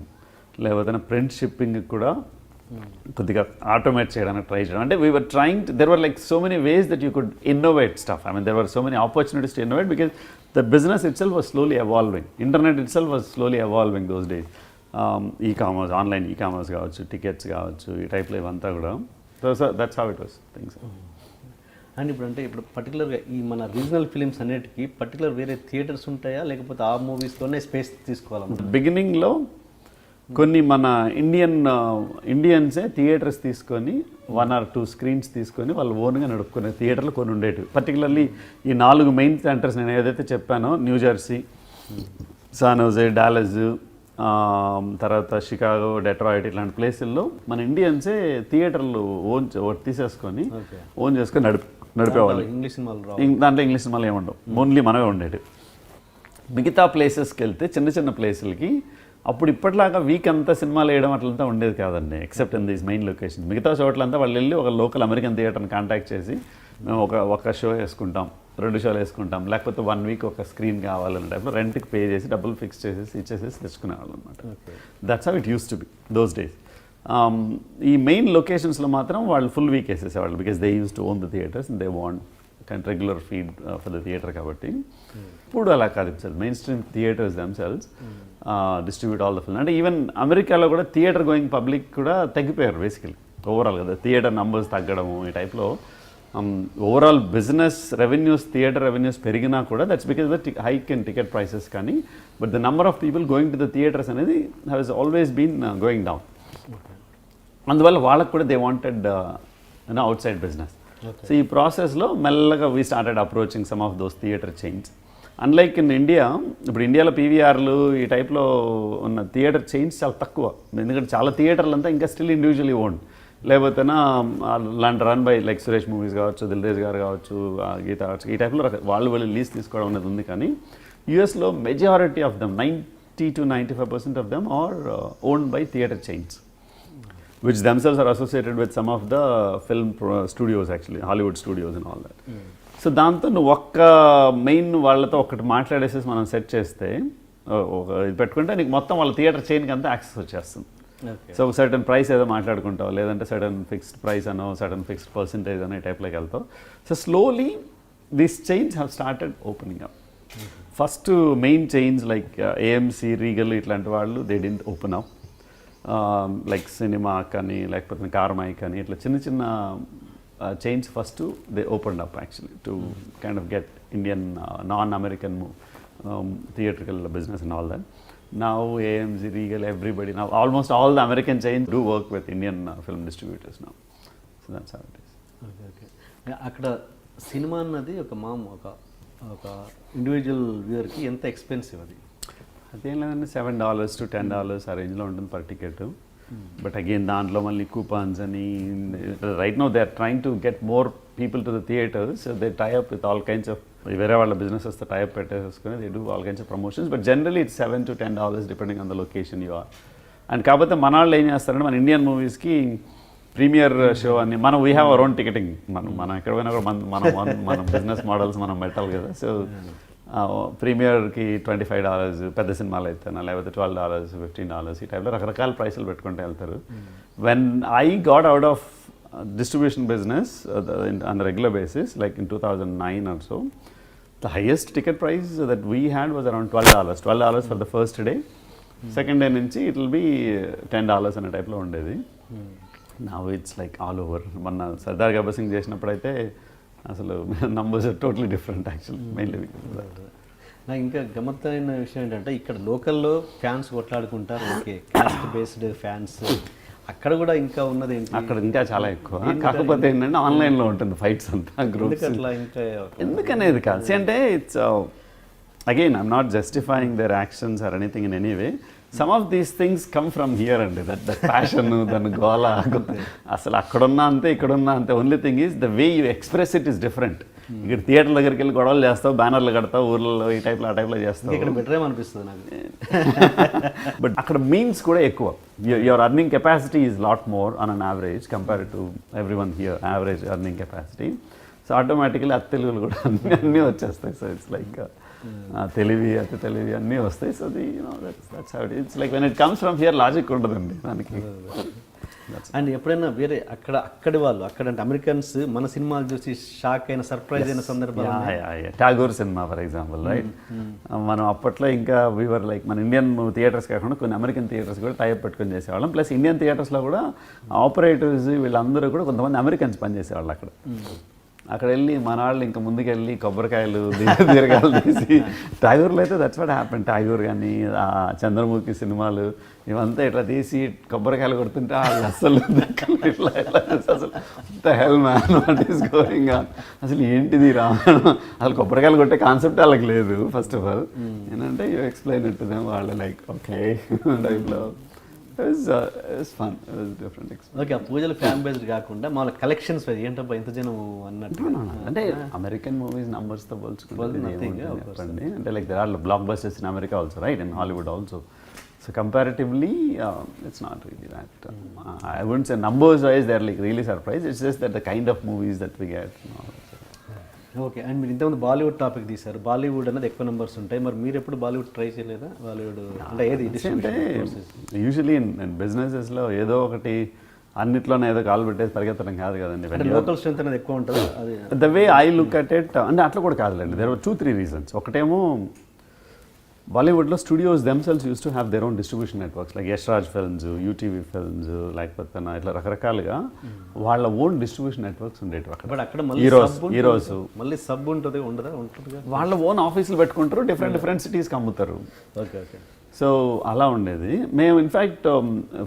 లేకపోతే ప్రింట్ షిప్పింగ్ కూడా కొద్దిగా ఆటోమేట్ చేయడానికి ట్రై చేయడం. అంటే we are trying there were like so many ways that you could innovate stuff. I mean there were so many opportunities to innovate because the business itself was slowly evolving. Internet itself was slowly evolving those days. E-commerce, online e-commerce కావచ్చు, tickets కావచ్చు, ఈ టైప్లో ఇవంతా కూడా. So that's how it was things. And ఇప్పుడు పర్టికులర్గా ఈ మన రీజనల్ ఫిలిమ్స్ అన్నిటికీ పర్టికులర్ వేరే థియేటర్స్ ఉంటాయా, లేకపోతే ఆ మూవీస్తోనే స్పేస్ తీసుకోవాలి? బిగినింగ్లో కొన్ని మన ఇండియన్సే థియేటర్స్ తీసుకొని 1 or 2 స్క్రీన్స్ తీసుకొని వాళ్ళు ఓన్గా నడుపుకునే థియేటర్లు కొన్ని ఉండేటివి. పర్టికులర్లీ ఈ 4 మెయిన్ సెంటర్స్ నేను ఏదైతే చెప్పానో న్యూజెర్సీ, శాన్ హోజే, డాలస్, తర్వాత షికాగో, డెట్రాయిట్ ఇట్లాంటి ప్లేసుల్లో మన ఇండియన్సే థియేటర్లు తీసేసుకొని ఓన్ చేసుకొని నడిపేవాళ్ళు. దాంట్లో ఇంగ్లీష్ సినిమాలు ఏముండవు, ఓన్లీ మనమే ఉండేవి. మిగతా ప్లేసెస్కి వెళ్తే చిన్న చిన్న ప్లేసులకి అప్పుడు ఇప్పటిలాగా వీక్ అంతా సినిమాలు వేయడం అట్లంతా ఉండేది కాదండి, except in these main location. మిగతా చోట్లంతా వాళ్ళు వెళ్ళి ఒక లోకల్ అమెరికన్ థియేటర్ని కాంటాక్ట్ చేసి మేము ఒక షో వేసుకుంటాం, 2 షోలు వేసుకుంటాం, లేకపోతే 1 వీక్ ఒక స్క్రీన్ కావాలనే టైప్లో రెంట్కి పే చేసి డబ్బులు ఫిక్స్ చేసేసి ఇచ్చేసేసి తెచ్చుకునేవాళ్ళు అనమాట. That's how it use to be those days. ఈ మెయిన్ లొకేషన్స్లో మాత్రం వాళ్ళు ఫుల్ వీక్ వేసేసేవాళ్ళు because they use to own the theatres and they want kind regular feed for the theatre. కాబట్టి ఇప్పుడు అలా కాదు, mainstream theatres themselves distribute all the film. అంటే ఈవెన్ అమెరికాలో కూడా థియేటర్ గోయింగ్ పబ్లిక్ కూడా తగ్గిపోయారు బేసికలీ ఓవరాల్ కదా, థియేటర్ నంబర్స్ తగ్గడము ఈ టైప్లో. Overall business revenues, theatre revenues పెరిగినా కూడా that's because the hike in ticket prices కానీ, but the number of people going to the theatres అనేది has always been going down. అందువల్ల వాళ్ళకు కూడా they wanted outside business. So ఈ ప్రాసెస్లో మెల్లగా we started approaching some of those theatre chains. Unlike in India, ఇప్పుడు ఇండియాలో పీవీఆర్లు ఈ టైప్లో ఉన్న థియేటర్ చైన్స్ చాలా తక్కువ, ఎందుకంటే చాలా థియేటర్లు అంతా ఇంకా స్టిల్ ఇండివిజువల్లీ ఓన్. లేకపోతేనా లాంటి run by like Suresh Movies కావచ్చు, దిల్రేజ్ గారు కావచ్చు, గీత కావచ్చు, ఈ టైప్లో వాళ్ళు లీజ్ తీసుకోవడం అనేది ఉంది. కానీ యూఎస్లో majority of them 90 to 95% of them are owned by theatre chains which themselves are associated with some of the film studios actually, Hollywood studios and all that. So దాంతో నువ్వు ఒక్క మెయిన్ వాళ్ళతో ఒకటి మాట్లాడేసేసి మనం సెట్ చేస్తే ఇది పెట్టుకుంటే నీకు మొత్తం వాళ్ళ థియేటర్ చైన్కి అంతా యాక్సెస్ వచ్చేస్తుంది. సో సర్టన్ ప్రైస్ ఏదో మాట్లాడుకుంటావు, లేదంటే సర్టన్ ఫిక్స్డ్ ప్రైస్ అనో సర్టన్ ఫిక్స్డ్ పర్సంటేజ్ అనో ఈ టైప్లోకి వెళ్తావు. So slowly these chains have started opening up. First main chains like AMC, Regal ఇట్లాంటి వాళ్ళు they didn't open up. Like cinema కానీ లేకపోతే కార్మాయి కానీ ఇట్లా చిన్న చిన్న chains first they open up actually to kind of get Indian non-American theatrical business and all that. Now AMC, Regal, everybody, now almost all the American chains do work with Indian film distributors now. So that's how it is. Okay. అక్కడ cinema అన్నది ఒక individual వ్యూవర్కి ఎంత expensive అది? అదేం లేదండి, $7 to $10 ఆ రేంజ్లో ఉంటుంది పర్ టికెట్. బట్ అగైన్ దాంట్లో మళ్ళీ కూపాన్స్ అని right now they are trying to get more people to the theatres. They tie up with all kinds of వేరే వాళ్ళ బిజినెసెస్తో టై అప్ పెట్టేసుకుని they do all kinds of promotions. But generally it's $7 to $10 depending on the location you are. And కాకపోతే మన వాళ్ళు ఏం చేస్తారంటే మన ఇండియన్ మూవీస్కి ప్రీమియర్ షో అని మనం we have our own ticketing. మనం ఎక్కడ పోయినా కూడా మన బిజినెస్ మోడల్స్ మనం పెట్టాలి కదా. సో ప్రీమియర్కి $25 పెద్ద సినిమాలు అయితేనా, లేకపోతే $12, $15 ఈ టైప్లో రకరకాల ప్రైసులు పెట్టుకుంటూ వెళ్తారు. When I got out of distribution business on a regular basis, like in 2009 or so, the highest ticket price that we had was around $12 for the first day. Second day nunchi it will be $10 అనే టైప్లో ఉండేది. Now it's like all over. మన సర్దార్ గబ్బర్ సింగ్ చేసినప్పుడు అయితే అసలు numbers are totally different actually mainly. నాకు ఇంకా గమ్మత్తైన విషయం ఏంటంటే ఇక్కడ లోకల్లో ఫ్యాన్స్ కొట్లాడుకుంటారు, ఓకే, కాస్ట్ బేస్డ్ ఫ్యాన్స్. అక్కడ కూడా ఇంకా ఉన్నది ఏంటి? అక్కడ ఇంకా చాలా ఎక్కువ. కాకపోతే ఏంటంటే ఆన్లైన్లో ఉంటుంది ఫైట్స్ అంతా గ్రూప్స్. ఎందుకనేది కాదు అంటే it's again I'm not justifying there actions or anything in any way. Some of these things come from here అండి. దట్ ప్యాషన్, దాని గోల అసలు అక్కడున్నా అంతే ఇక్కడున్నా అంతే. Only thing is the way you express it is different. ఇక్కడ theatre దగ్గరికి వెళ్ళి గొడవలు చేస్తావు, బ్యానర్లు కడతావు, ఊర్లలో ఈ టైప్లో ఆ టైప్లో చేస్తావు. ఇక్కడ బెటర్ ఏమనిపిస్తుంది నాకు. బట్ అక్కడ మీన్స్ కూడా ఎక్కువ. Your earning capacity is lot more on an average compared to everyone here, average earning capacity. So automatically తెలుగులు కూడా అన్నీ వచ్చేస్తాయి. సో ఇట్స్ లైక్ తెలివి అన్నీ వస్తాయి. So that's how it's like when it comes from here logic ఉండదండి దానికి. And ఎప్పుడైనా వేరే అక్కడి వాళ్ళు అక్కడంటే అమెరికన్స్ మన సినిమాలు చూసి షాక్ అయిన, సర్ప్రైజ్ అయిన సందర్భాలు? Tagore cinema for example, right? మనం అప్పట్లో ఇంకా వీవర్ లైక్ మన ఇండియన్ థియేటర్స్ కాకుండా కొన్ని అమెరికన్ థియేటర్స్ కూడా టైప్ పెట్టుకొని చేసేవాళ్ళం. ప్లస్ ఇండియన్ థియేటర్స్లో కూడా ఆపరేటర్స్ వీళ్ళందరూ కూడా కొంతమంది అమెరికన్స్ పనిచేసేవాళ్ళు అక్కడ. అక్కడ వెళ్ళి మన వాళ్ళు ఇంకా ముందుకెళ్ళి కొబ్బరికాయలు దీర్ఘాలు తీసి, ఠాగూర్లో అయితే దట్స్ వాట్ హ్యాపెన్. ఠాగూర్ కానీ చంద్రముఖి సినిమాలు ఇవంతా ఇట్లా తీసి కొబ్బరికాయలు కొడుతుంటే వాళ్ళు అసలు ఇట్లా అసలు hell man what is going on, అసలు ఏంటిది రామాయణం, అసలు కొబ్బరికాయలు కొట్టే కాన్సెప్ట్ వాళ్ళకి లేదు ఫస్ట్ ఆఫ్ ఆల్. ఏంటంటే you explain it to them, వాళ్ళు లైక్ ఓకే టైప్లో. It was fun. It was different experience. Okay, ఆ పూజలు ఫ్యాన్ బేస్డ్ కాకుండా మన కలెక్షన్స్ ఏంటబ్బా ఇంత జనం అన్నట్టు. అంటే అమెరికన్ మూవీస్ నంబర్స్తో పోల్చుకుంటే చెప్పండి. అంటే like there are blockbusters in America also, right, in Hollywood also. So comparatively, it's not really that. I wouldn't say numbers wise they're like really surprised. It's just that the kind of movies that we get. Okay. And మీరు ఇంతకుముందు Bollywood topic తీశారు. బాలీవుడ్ అనేది ఎక్కువ numbers ఉంటాయి. మరి మీరు ఎప్పుడు Bollywood try చేయలేదా? బాలీవుడ్ అంటే ఏది అంటే యూజువలీ ఇన్ బిజినెసెస్లో ఏదో ఒకటి అన్నిట్లోనే ఏదో కాలు పెట్టేసి పరిగెత్తడం కాదు కదండి. లోకల్ స్ట్రెంత్ అనేది ఎక్కువ ఉంటుంది. అది the way I look at it అంటే అట్లా కూడా కాదులేండి. There are 2-3 reasons. ఒకటేమో బాలీవుడ్లో studios themselves used to have their own distribution networks like Yash Raj films, UTV films, లేకపోతే ఇట్లా రకరకాలుగా వాళ్ళ ఓన్ డిస్ట్రిబ్యూషన్ నెట్వర్క్స్ ఉండేవి అక్కడ. బట్ అక్కడ హీరోస్ మళ్ళీ సబ్ ఉంటుంది, ఉంటుంది వాళ్ళ ఓన్ ఆఫీసులు పెట్టుకుంటారు, డిఫరెంట్ సిటీస్కి అమ్ముతారు. Okay okay. సో అలా ఉండేది. మేము ఇన్ఫ్యాక్ట్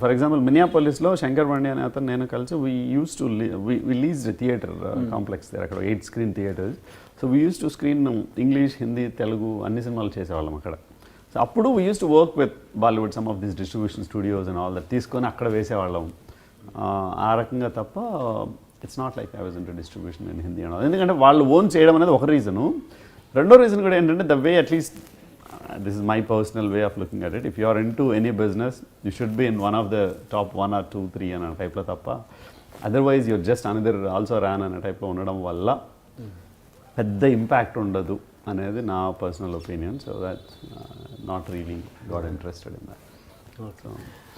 ఫర్ ఎగ్జాంపుల్ మినియాపోలిస్లో శంకర్ బండి అనే అతను నేను కలిసి వీ లీజ్డ్ థియేటర్ కాంప్లెక్స్ దగ్గర, అక్కడ 8 screen theatres. So we use to screen English, Hindi, Telugu అన్ని సినిమాలు చేసేవాళ్ళం అక్కడ. సో అప్పుడు we use to work with Bollywood some of these distribution studios and all that తీసుకొని అక్కడ వేసేవాళ్ళం. ఆ రకంగా తప్ప it's not like I was into distribution in Hindi అనో. ఎందుకంటే వాళ్ళు ఓన్ చేయడం అనేది ఒక రీజను. రెండో రీజన్ కూడా ఏంటంటే the way at least this is my personal way of looking at it. If you are into any business you should be in one of the top 1 or 2, 3 అనే టైప్లో తప్ప otherwise you're just another also ran అనే టైప్లో ఉండడం వల్ల పెద్ద impact ఉండదు అనేది నా personal opinion. So that not really got interested in that. Okay.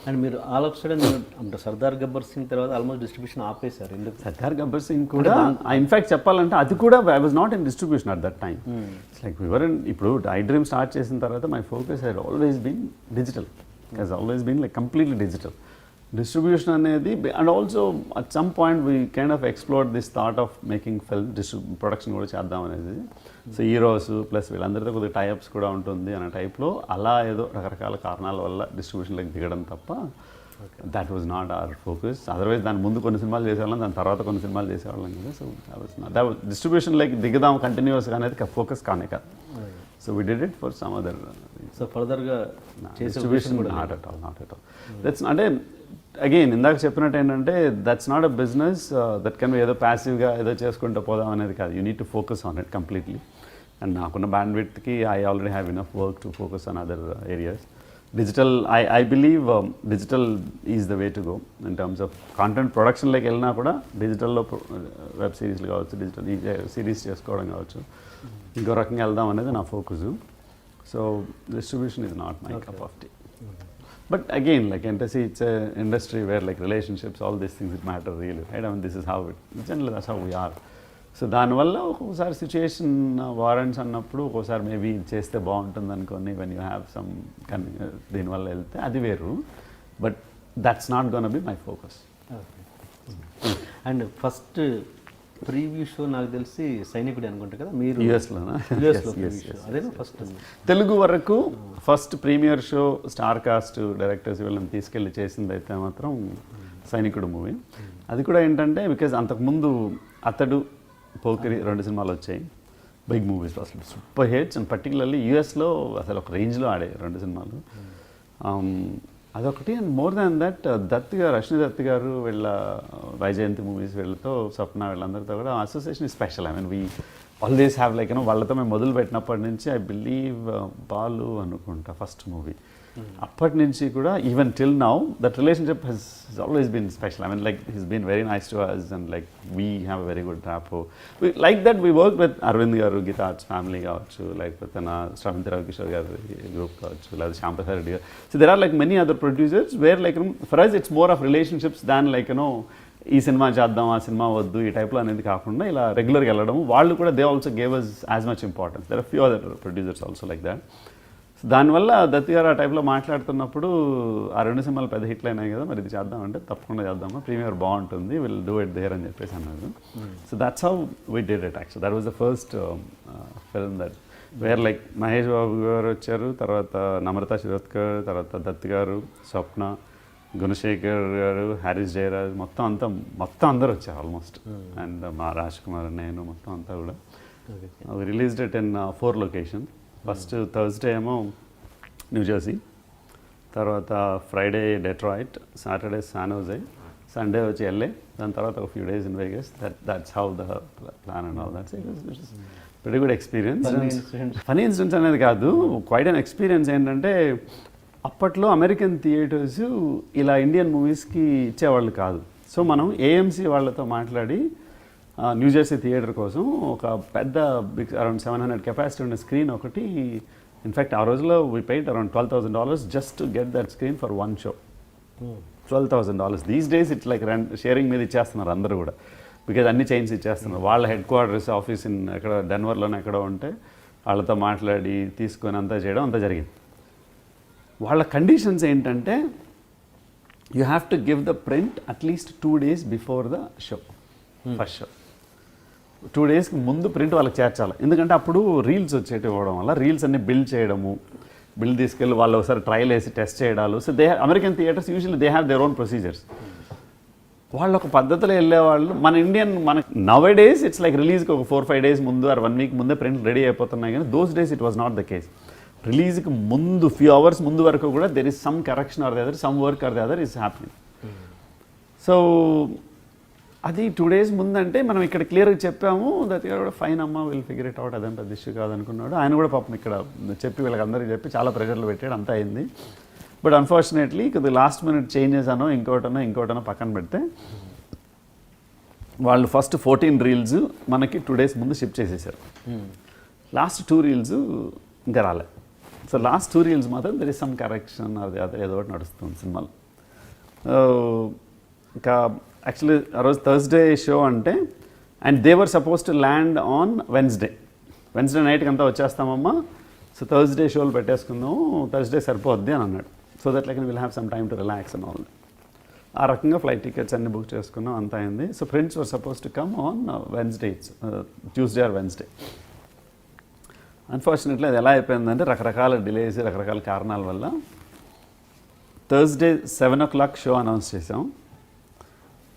And మీరు ఆల్ ఆఫ్ సడన్ అంటే సర్దార్ గబ్బర్ సింగ్ తర్వాత ఆల్మోస్ట్ డిస్ట్రిబ్యూషన్ ఆపేశారు. ఎందుకు? సర్దార్ గబ్బర్ సింగ్ కూడా ఇన్ఫ్యాక్ట్ చెప్పాలంటే అది కూడా I was not in distribution at that time. It's like we were ఇప్పుడు iDream స్టార్ట్ చేసిన తర్వాత my focus had always been digital. Has always been like completely digital. Distribution అనేది and also at some point we kind of explored this thought of making film production కూడా చేద్దాం అనేది. So heroes plus వీళ్ళందరితో కొద్దిగా tie-ups కూడా ఉంటుంది అనే టైప్లో అలా ఏదో రకరకాల కారణాల వల్ల డిస్ట్రిబ్యూషన్లోకి దిగడం తప్ప that was not our focus. Otherwise దాని ముందు కొన్ని సినిమాలు చేసేవాళ్ళం, దాని తర్వాత కొన్ని సినిమాలు చేసేవాళ్ళం కదా. సో డిస్ట్రిబ్యూషన్లోకి దిగుదాం కంటిన్యూస్గా అనేది ఫోకస్ కానే కాదు. So we did it for some other. So ఫర్దర్గా distribution not at all. That's అంటే అగైన్ ఇందాక చెప్పినట్టు ఏంటంటే that's not a business that can ఏదో ప్యాసివ్గా ఏదో చేసుకుంటూ పోదాం అనేది కాదు. You need to focus on it completely. And నాకున్న బ్యాండ్ విడ్త్కి I already have enough work to focus on other areas. Digital I believe digital is the way to go in terms of content ప్రొడక్షన్లోకి వెళ్ళినా కూడా డిజిటల్లో web సిరీస్లు కావచ్చు, digital series చేసుకోవడం కావచ్చు, ఇంకో రకంగా వెళ్దాం అనేది నా focus. So distribution is not my cup of tea. But again, like see, it's an industry where like relationships, all these things, it matter really, right? I mean, this is how it, generally that's how we are. So దానివల్ల ఒక్కోసారి situation warrants అన్నప్పుడు ఒక్కోసారి maybe చేస్తే బాగుంటుంది అనుకోని when you have some దీనివల్ల వెళ్తే అది వేరు. But that's not gonna be my focus. And first preview show నాకు తెలిసి సైనికుడు అనుకుంటా కదా మీరు యూఎస్లోనా? అదేనా ఫస్ట్ తెలుగు వరకు first premiere show star cast directors వీళ్ళని తీసుకెళ్ళి చేసింది అయితే మాత్రం సైనికుడు మూవీ. అది కూడా ఏంటంటే బికాజ్ అంతకుముందు అతడు, పోకిరి 2 సినిమాలు వచ్చాయి, బిగ్ మూవీస్, అసలు సూపర్ హిట్స్. అండ్ పర్టికులర్లీ యూఎస్లో అసలు ఒక రేంజ్లో ఆడే 2 సినిమాలు. అదొకటి. And more than that Dutt గారు, రష్మి దత్ గారు వీళ్ళ వైజయంతి మూవీస్ వీళ్ళతో, స్వప్న వీళ్ళందరితో కూడా association special. I mean we always have like వాళ్ళతో మేము మొదలు పెట్టినప్పటి నుంచి ఐ బిలీవ్ బాలు అనుకుంటా ఫస్ట్ మూవీ. అప్పటి నుంచి కూడా even till now that relationship he's always been special. I mean like he's been very nice to us and like we have a very good rapport. Like that we work with Aravind garu, Geetha arts family కావచ్చు, లేకపోతే నా శ్రవంతి రవికిషోర్ గారి group కావచ్చు, లేదా Shyamprasad Reddy garu. So there are like many other producers where like for us it's more of relationships than like ఈ సినిమా చేద్దాం, ఆ సినిమా వద్దు, ఈ టైప్లో అనేది కాకుండా ఇలా రెగ్యులర్గా వెళ్ళడం. వాళ్ళు కూడా they also gave us as much importance. There are few other producers also like that. So దానివల్ల దత్ గారు ఆ టైప్లో మాట్లాడుతున్నప్పుడు ఆ 2 సినిమాలు పెద్ద హిట్లు అయినాయి కదా, మరి ఇది చేద్దామంటే తప్పకుండా చేద్దామా, ప్రీమియర్ బాగుంటుంది, విల్ డూ ఇట్ దేర్ అని చెప్పేసి అన్నారు. So that's how we did it actual. That was the first film that where like Mahesh Babu garu వచ్చారు, తర్వాత నమ్రతా శిరోద్కర్, తర్వాత దత్ గారు, స్వప్న, గుణశేఖర్ గారు, హ్యారిస్ జయరాజ్, మొత్తం అందరూ వచ్చారు ఆల్మోస్ట్. అండ్ మా రాజ్ కుమార్, నేను, మొత్తం అంతా కూడా. Released it in 4 locations. First Thursday ఏమో న్యూజెర్సీ, తర్వాత Friday Detroit, Saturday San Jose, Sunday వచ్చి LA, దాని తర్వాత ఒక few days in Vegas. That's how the plan and all that's very good experience. Funny incidents అనేది కాదు, క్వైట్ అన్ ఎక్స్పీరియన్స్. ఏంటంటే అప్పట్లో అమెరికన్ థియేటర్స్ ఇలా ఇండియన్ మూవీస్కి ఇచ్చేవాళ్ళు కాదు. సో మనం AMC వాళ్ళతో మాట్లాడి న్యూజెర్సీ థియేటర్ కోసం ఒక పెద్ద బిగ్ అరౌండ్ 700 కెపాసిటీ ఉన్న స్క్రీన్ ఒకటి, ఇన్ఫ్యాక్ట్ ఆ రోజులో we paid around $12,000 just to get that screen for 1 show. $12,000. These days it's like sharing మీద ఇచ్చేస్తున్నారు అందరూ కూడా, బికాజ్ అన్ని చైన్స్ ఇచ్చేస్తున్నారు. వాళ్ళ హెడ్ క్వార్టర్స్ ఆఫీస్ ఎక్కడ డెన్వర్లోనే ఎక్కడో ఉంటే వాళ్ళతో మాట్లాడి తీసుకొని అంతా చేయడం అంతా జరిగింది. వాళ్ళ కండిషన్స్ ఏంటంటే you have to give the print at least 2 days before the show, first show. 2 days ముందు ప్రింట్ వాళ్ళకి చేర్చాలి. ఎందుకంటే అప్పుడు రీల్స్ వచ్చేటి ఇవ్వడం వల్ల రీల్స్ అన్ని బిల్డ్ చేయడము, బిల్డ్ తీసుకెళ్ళి వాళ్ళు ఒకసారి ట్రయల్ వేసి టెస్ట్ చేయడాలు. So American theatres usually they have their own procedures. వాళ్ళు ఒక పద్ధతిలో వెళ్ళేవాళ్ళు. మనకి నవ్ డేస్ ఇట్స్ లైక్ రిలీజ్కి ఒక 4-5 days ముందు ఆర్ 1 week ముందే ప్రింట్ రెడీ అయిపోతున్నాయి. కానీ those days it was not the case. రిలీజ్కి ముందు ఫ్యూ అవర్స్ ముందు వరకు కూడా there is some correction are the other, some work or the other is happening. So అది 2 days ముందంటే మనం ఇక్కడ క్లియర్గా చెప్పాము, దట్ కూడా ఫైన్ అమ్మ విల్ ఫిగర్ ఇట్ అవుట్, అదేం పెద్ద ఇష్యూ కాదనుకున్నాడు. ఆయన కూడా పాపం ఇక్కడ చెప్పి వీళ్ళకి అందరికీ చెప్పి చాలా ప్రెషర్లు పెట్టాడు, అంతా అయింది. బట్ అన్ఫార్చునేట్లీ కొద్దిగా లాస్ట్ మినిట్ చేంజెస్ అనో ఇంకోటనో పక్కన పెడితే వాళ్ళు ఫస్ట్ 14 reels మనకి 2 days ముందు షిఫ్ట్ చేసేసారు. లాస్ట్ 2 reels ఇంకా రాలే. సో లాస్ట్ 2 reels మాత్రం దెర్ ఇస్ సమ్ కరెక్షన్ అది ఏదో ఒకటి నడుస్తుంది సినిమాలో. ఇంకా యాక్చువల్లీ ఆ రోజు థర్స్డే షో అంటే, and they were suppose to land on Wednesday నైట్కి అంతా వచ్చేస్తామమ్మా, సో థర్స్డే షోలు పెట్టేసుకుందాము, థర్స్డే సరిపోద్ది అని అన్నాడు. So that like will have some time to relax and all. ఆ రకంగా ఫ్లైట్ టికెట్స్ అన్ని బుక్ చేసుకున్నాం, అంతా అయింది. So friends were suppose to come on Wednesday, Tuesday or Wednesday. Unfortunately అది ఎలా అయిపోయిందంటే రకరకాల డిలేస్, రకరకాల కారణాల వల్ల థర్స్డే 7 o'clock షో అనౌన్స్ చేసాం.